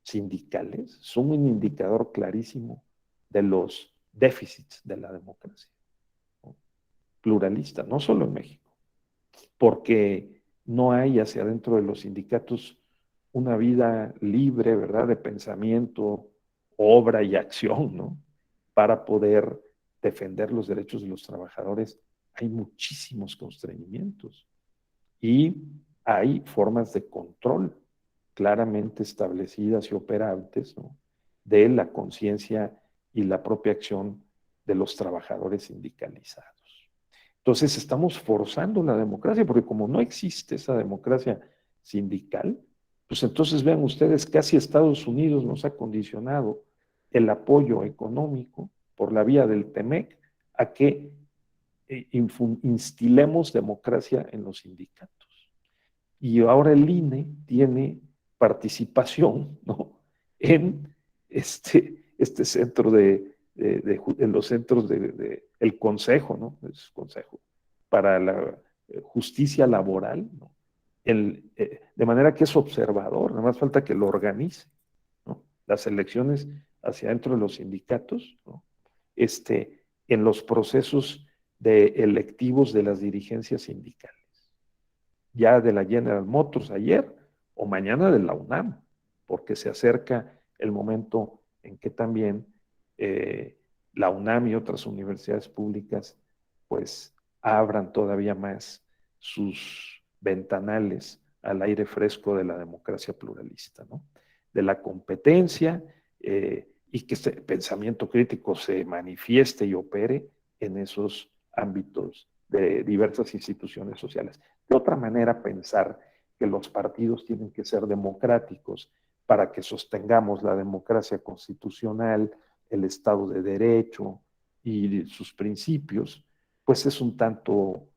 sindicales son un indicador clarísimo de los déficits de la democracia, ¿no? Pluralista, no solo en México, porque no hay hacia adentro de los sindicatos una vida libre, ¿verdad?, de pensamiento, obra y acción, ¿no?, para poder defender los derechos de los trabajadores. Hay muchísimos constreñimientos y hay formas de control claramente establecidas y operantes, ¿no?, de la conciencia y la propia acción de los trabajadores sindicalizados. Entonces estamos forzando la democracia, porque como no existe esa democracia sindical, pues entonces vean ustedes, casi Estados Unidos nos ha condicionado el apoyo económico por la vía del TEMEC a que instilemos democracia en los sindicatos. Y ahora el INE tiene participación, ¿no?, en este centro en los centros el consejo, ¿no?, es consejo para la justicia laboral, ¿no?, de manera que es observador, nada más falta que lo organice, ¿no?, las elecciones hacia dentro de los sindicatos, ¿no?, en los procesos electivos de las dirigencias sindicales, ya de la General Motors ayer o mañana de la UNAM, porque se acerca el momento en que también la UNAM y otras universidades públicas pues abran todavía más sus ventanales al aire fresco de la democracia pluralista, ¿no?, de la competencia, y que este pensamiento crítico se manifieste y opere en esos ámbitos de diversas instituciones sociales. De otra manera, pensar que los partidos tienen que ser democráticos para que sostengamos la democracia constitucional, el Estado de Derecho y sus principios, pues es un tanto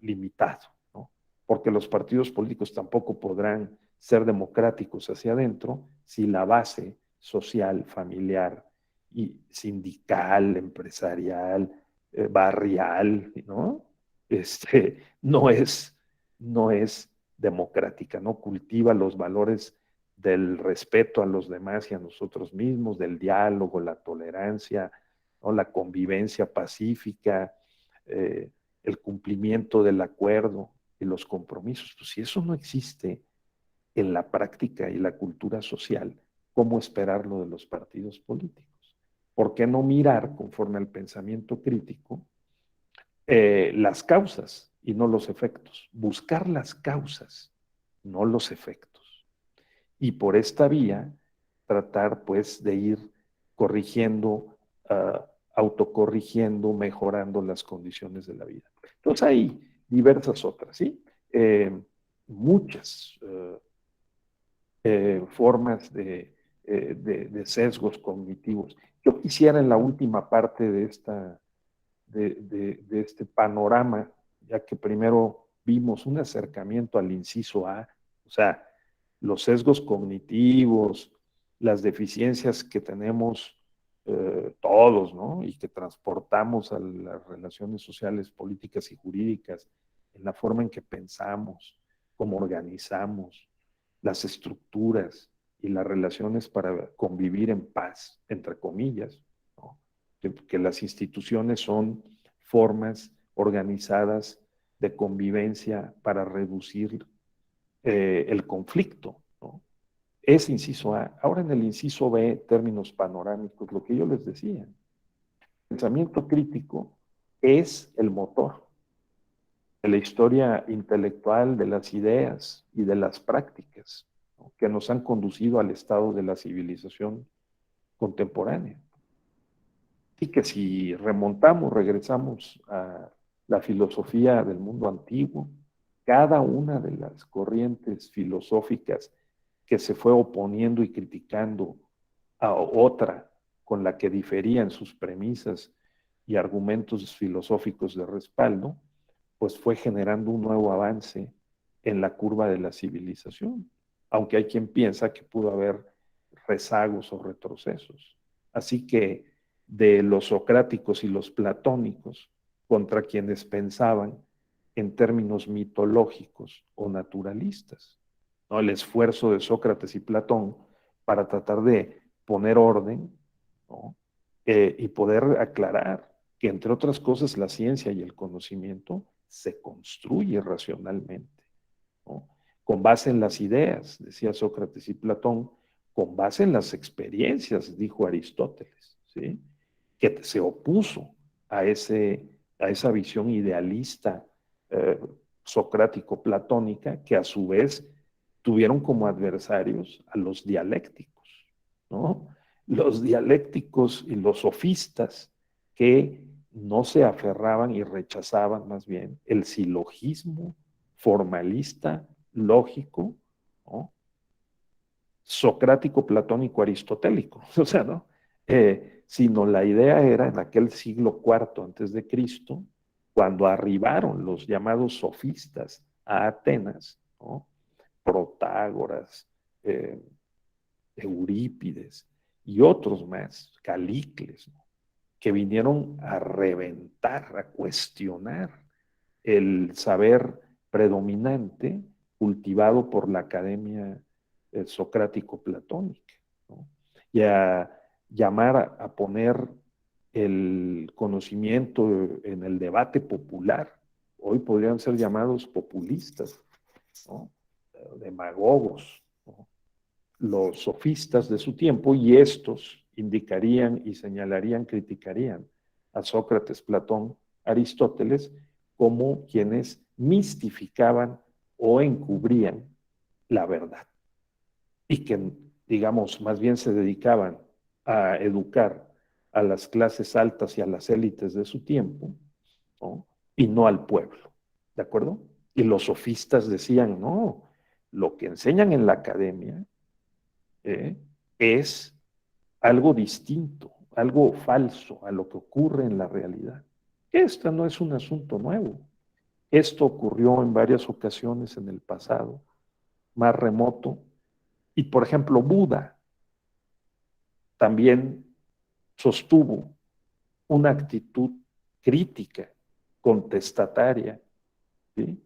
limitado, ¿no?, porque los partidos políticos tampoco podrán ser democráticos hacia adentro si la base social, familiar y sindical, empresarial, barrial, ¿no?, no es democrática, no cultiva los valores del respeto a los demás y a nosotros mismos, del diálogo, la tolerancia, ¿no?, la convivencia pacífica, el cumplimiento del acuerdo y los compromisos. Pues si eso no existe en la práctica y la cultura social, ¿cómo esperarlo de los partidos políticos? ¿Por qué no mirar, conforme al pensamiento crítico, las causas y no los efectos? Buscar las causas, no los efectos. Y por esta vía, tratar pues de ir corrigiendo, autocorrigiendo, mejorando las condiciones de la vida. Entonces hay diversas otras, ¿sí? Muchas formas de sesgos cognitivos. Yo quisiera en la última parte de este panorama, ya que primero vimos un acercamiento al inciso A, o sea, los sesgos cognitivos, las deficiencias que tenemos todos, ¿no?, y que transportamos a las relaciones sociales, políticas y jurídicas, en la forma en que pensamos, cómo organizamos, las estructuras y las relaciones para convivir en paz, entre comillas, ¿no?, que las instituciones son formas organizadas de convivencia para reducir el conflicto, ¿no? Es inciso A. Ahora en el inciso B, términos panorámicos, lo que yo les decía. El pensamiento crítico es el motor de la historia intelectual, de las ideas y de las prácticas, ¿no?, que nos han conducido al estado de la civilización contemporánea. Y que si regresamos a la filosofía del mundo antiguo, cada una de las corrientes filosóficas que se fue oponiendo y criticando a otra con la que diferían sus premisas y argumentos filosóficos de respaldo, pues fue generando un nuevo avance en la curva de la civilización, aunque hay quien piensa que pudo haber rezagos o retrocesos. Así que de los socráticos y los platónicos, contra quienes pensaban en términos mitológicos o naturalistas, ¿no? El esfuerzo de Sócrates y Platón para tratar de poner orden, ¿no?, y poder aclarar que, entre otras cosas, la ciencia y el conocimiento se construye racionalmente, ¿no?, con base en las ideas, decía Sócrates y Platón, con base en las experiencias, dijo Aristóteles, ¿sí?, que se opuso a esa visión idealista socrático-platónica, que a su vez tuvieron como adversarios a los dialécticos, ¿no? Los dialécticos y los sofistas, que no se aferraban y rechazaban más bien el silogismo formalista, lógico, ¿no?, socrático, platónico, aristotélico, o sea, ¿no? Sino la idea era en aquel siglo IV antes de Cristo, cuando arribaron los llamados sofistas a Atenas, ¿no?, Protágoras, Eurípides y otros más, Calícles, ¿no?, que vinieron a reventar, a cuestionar el saber predominante cultivado por la academia socrático-platónica, ¿no?, y a llamar a poner el conocimiento en el debate popular. Hoy podrían ser llamados populistas, ¿no?, demagogos, ¿no?, los sofistas de su tiempo, y estos indicarían y señalarían, criticarían a Sócrates, Platón, Aristóteles como quienes mistificaban o encubrían la verdad, y que, digamos, más bien se dedicaban a educar a las clases altas y a las élites de su tiempo, ¿no?, y no al pueblo, ¿de acuerdo? Y los sofistas decían, no, lo que enseñan en la academia es algo distinto, algo falso a lo que ocurre en la realidad. Esto no es un asunto nuevo. Esto ocurrió en varias ocasiones en el pasado, más remoto. Y, por ejemplo, Buda también sostuvo una actitud crítica, contestataria, ¿sí?,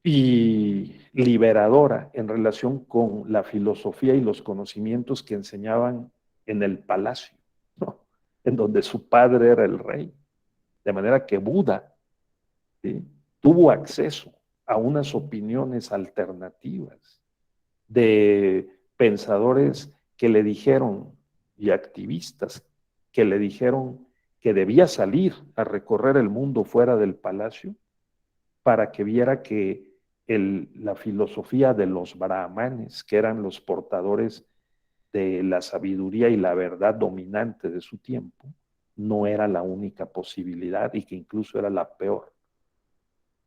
y liberadora en relación con la filosofía y los conocimientos que enseñaban en el palacio, ¿no?, en donde su padre era el rey. De manera que Buda, ¿sí?, tuvo acceso a unas opiniones alternativas de pensadores que le dijeron, y activistas que le dijeron que debía salir a recorrer el mundo fuera del palacio para que viera que la filosofía de los brahmanes, que eran los portadores de la sabiduría y la verdad dominante de su tiempo, no era la única posibilidad, y que incluso era la peor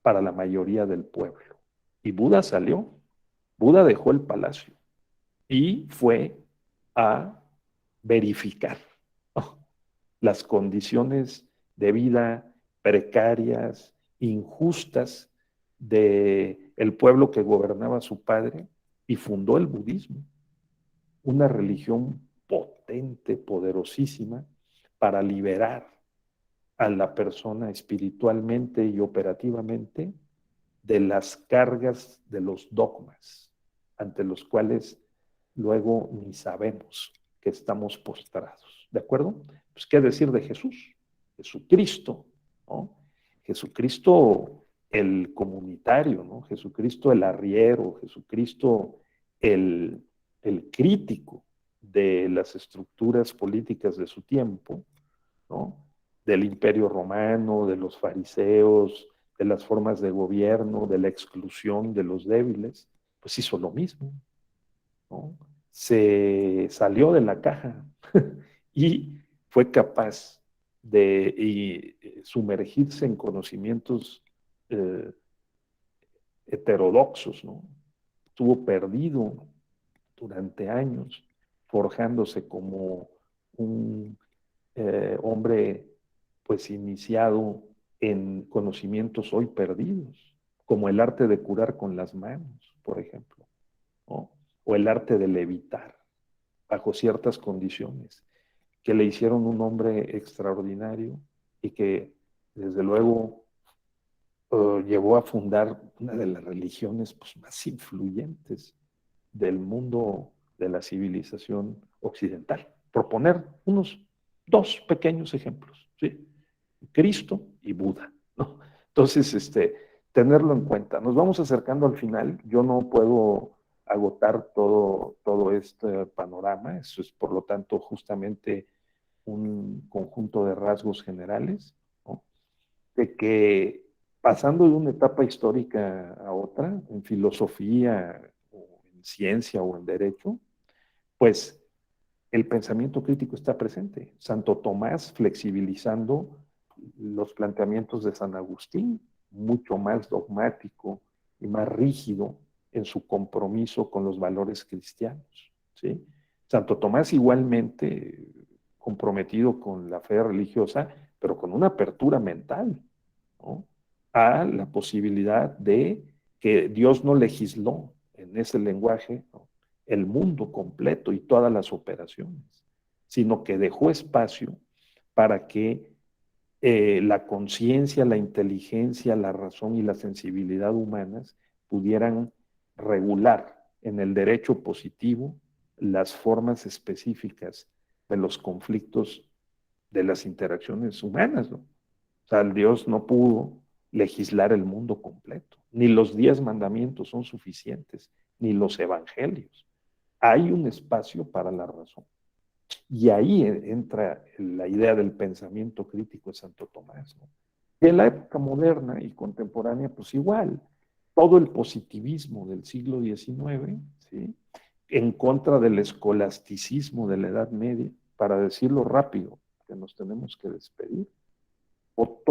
para la mayoría del pueblo. Y Buda salió, Buda dejó el palacio y fue a verificar, ¿no?, las condiciones de vida precarias, injustas del pueblo que gobernaba su padre, y fundó el budismo, una religión potente, poderosísima, para liberar a la persona espiritualmente y operativamente de las cargas de los dogmas, ante los cuales luego ni sabemos que estamos postrados. ¿De acuerdo? Pues, ¿qué decir de Jesús? Jesucristo, ¿no? Jesucristo el comunitario, ¿no? Jesucristo el arriero, Jesucristo el crítico de las estructuras políticas de su tiempo, ¿no? Del Imperio Romano, de los fariseos, de las formas de gobierno, de la exclusión de los débiles, pues hizo lo mismo, ¿no? Se salió de la caja y fue capaz de sumergirse en conocimientos eh, heterodoxos, ¿no? Estuvo perdido durante años, forjándose como un hombre pues iniciado en conocimientos hoy perdidos, como el arte de curar con las manos, por ejemplo, ¿no? O el arte de levitar bajo ciertas condiciones, que le hicieron un hombre extraordinario y que desde luego llevó a fundar una de las religiones pues, más influyentes del mundo de la civilización occidental. Proponer unos dos pequeños ejemplos, ¿sí? Cristo y Buda, ¿no? Entonces, tenerlo en cuenta. Nos vamos acercando al final. Yo no puedo agotar todo este panorama. Eso es, por lo tanto, justamente un conjunto de rasgos generales, ¿no? De que pasando de una etapa histórica a otra, en filosofía, o en ciencia o en derecho, pues el pensamiento crítico está presente. Santo Tomás flexibilizando los planteamientos de San Agustín, mucho más dogmático y más rígido en su compromiso con los valores cristianos, ¿sí? Santo Tomás igualmente comprometido con la fe religiosa, pero con una apertura mental, ¿no? A la posibilidad de que Dios no legisló en ese lenguaje, ¿no? El mundo completo y todas las operaciones, sino que dejó espacio para que la conciencia, la inteligencia, la razón y la sensibilidad humanas pudieran regular en el derecho positivo las formas específicas de los conflictos de las interacciones humanas, ¿no? O sea, Dios no pudo legislar el mundo completo, ni los 10 mandamientos son suficientes, ni los evangelios. Hay un espacio para la razón. Y ahí entra la idea del pensamiento crítico de Santo Tomás, ¿no? Y en la época moderna y contemporánea, pues igual, todo el positivismo del siglo XIX, ¿sí? En contra del escolasticismo de la Edad Media, para decirlo rápido, que nos tenemos que despedir, o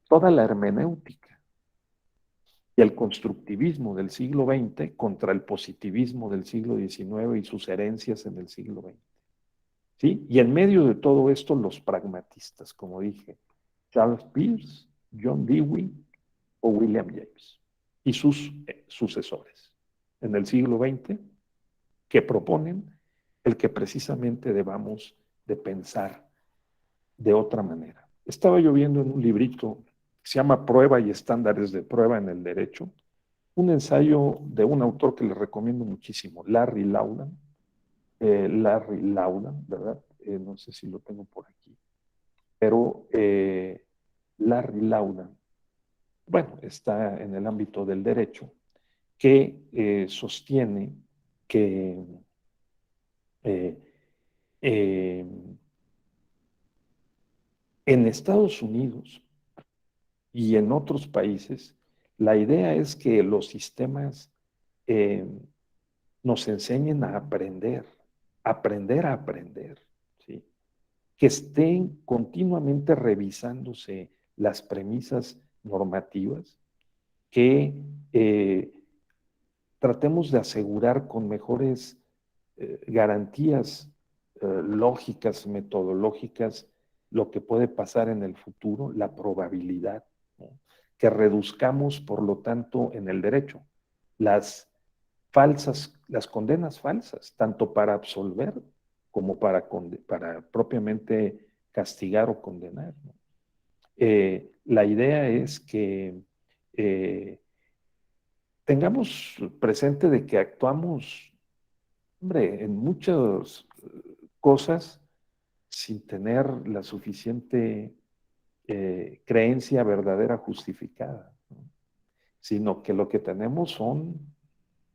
toda la hermenéutica y el constructivismo del siglo XX contra el positivismo del siglo XIX y sus herencias en el siglo XX. ¿Sí? Y en medio de todo esto, los pragmatistas, como dije, Charles Peirce, John Dewey o William James y sus sucesores en el siglo XX, que proponen el que precisamente debamos de pensar de otra manera. Estaba yo viendo en un librito que se llama Prueba y estándares de prueba en el derecho, un ensayo de un autor que les recomiendo muchísimo, Larry Laudan, ¿verdad? No sé si lo tengo por aquí, pero Larry Laudan, bueno, está en el ámbito del derecho, que sostiene que eh, eh, en Estados Unidos y en otros países, la idea es que los sistemas nos enseñen a aprender a aprender, ¿sí? Que estén continuamente revisándose las premisas normativas, que tratemos de asegurar con mejores garantías lógicas, metodológicas, lo que puede pasar en el futuro, la probabilidad, ¿no? Que reduzcamos, por lo tanto, en el derecho, las condenas falsas, tanto para absolver como para propiamente castigar o condenar, ¿no? La idea es que tengamos presente de que actuamos, hombre, en muchas cosas sin tener la suficiente creencia verdadera justificada, ¿no? Sino que lo que tenemos son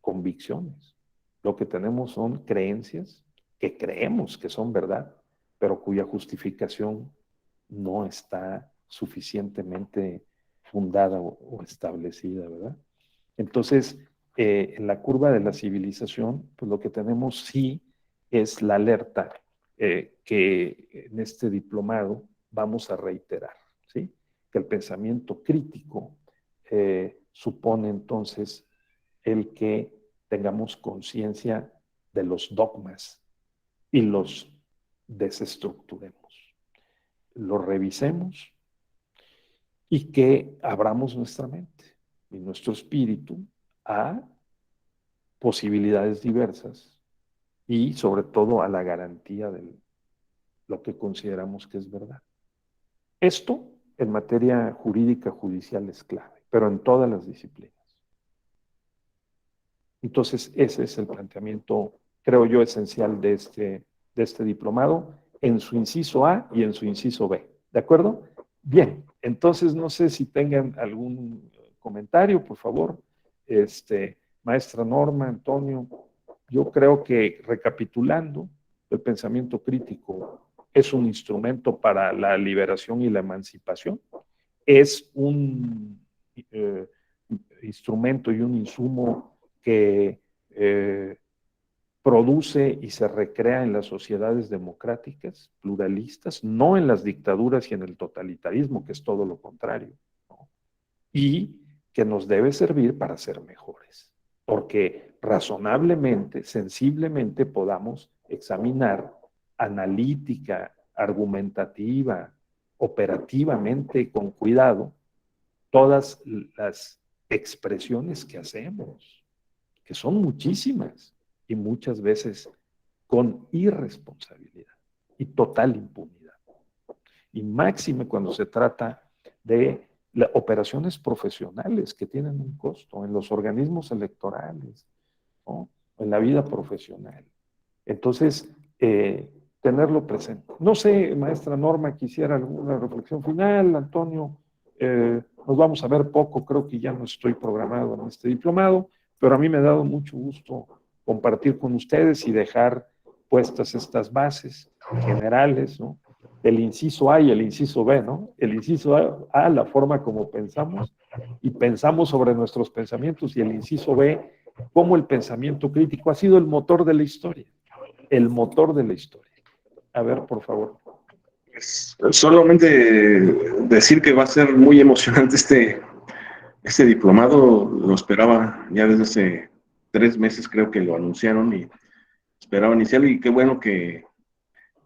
convicciones, lo que tenemos son creencias que creemos que son verdad, pero cuya justificación no está suficientemente fundada o establecida, ¿verdad? Entonces, en la curva de la civilización, pues lo que tenemos sí es la alerta que en este diplomado vamos a reiterar, ¿sí? Que el pensamiento crítico supone entonces el que tengamos conciencia de los dogmas y los desestructuremos, los revisemos y que abramos nuestra mente y nuestro espíritu a posibilidades diversas y sobre todo a la garantía de lo que consideramos que es verdad. Esto en materia jurídica judicial es clave, pero en todas las disciplinas. Entonces, ese es el planteamiento, creo yo, esencial de este diplomado, en su inciso A y en su inciso B. ¿De acuerdo? Bien, entonces no sé si tengan algún comentario, por favor. Maestra Norma, Antonio, yo creo que recapitulando, el pensamiento crítico es un instrumento para la liberación y la emancipación. Es un instrumento y un insumo que produce y se recrea en las sociedades democráticas, pluralistas, no en las dictaduras y en el totalitarismo, que es todo lo contrario, ¿no? Y que nos debe servir para ser mejores, porque razonablemente, sensiblemente podamos examinar analítica, argumentativa, operativamente, con cuidado, todas las expresiones que hacemos, que son muchísimas y muchas veces con irresponsabilidad y total impunidad. Y máxime cuando se trata de operaciones profesionales que tienen un costo en los organismos electorales, ¿no? En la vida profesional. Entonces, tenerlo presente. No sé, maestra Norma, quisiera alguna reflexión final. Antonio, nos vamos a ver poco, creo que ya no estoy programado en este diplomado, pero a mí me ha dado mucho gusto compartir con ustedes y dejar puestas estas bases generales, ¿no? El inciso A y el inciso B, ¿no? El inciso A, la forma como pensamos y pensamos sobre nuestros pensamientos, y el inciso B, cómo el pensamiento crítico ha sido el motor de la historia, el motor de la historia. A ver, por favor. Solamente decir que va a ser muy emocionante este diplomado. Lo esperaba ya desde hace 3 meses, creo que lo anunciaron y esperaba iniciar, y qué bueno que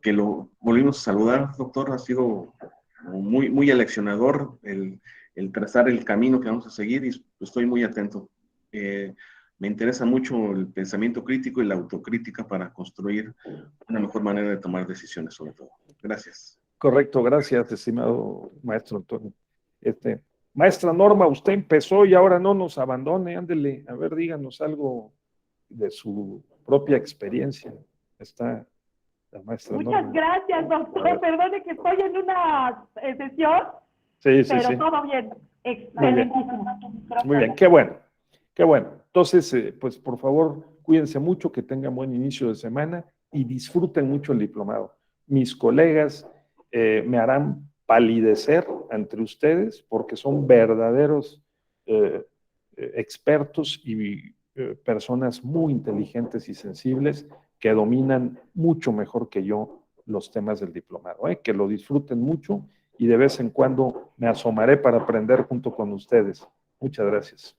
lo volvimos a saludar, doctor. Ha sido muy, muy aleccionador el trazar el camino que vamos a seguir, y estoy muy atento. Me interesa mucho el pensamiento crítico y la autocrítica para construir una mejor manera de tomar decisiones, sobre todo. Gracias. Correcto, gracias, estimado maestro Antonio. Maestra Norma, usted empezó y ahora no nos abandone, ándele, a ver, díganos algo de su propia experiencia. Está la maestra Muchas Norma. gracias, doctor. Perdone que estoy en una sesión, Sí, sí, pero sí. todo bien. Excelentísimo. Muy bien, qué bueno, qué bueno. Entonces, pues por favor, cuídense mucho, que tengan buen inicio de semana y disfruten mucho el diplomado. Mis colegas me harán palidecer ante ustedes porque son verdaderos expertos y personas muy inteligentes y sensibles que dominan mucho mejor que yo los temas del diplomado. Que lo disfruten mucho y de vez en cuando me asomaré para aprender junto con ustedes. Muchas gracias.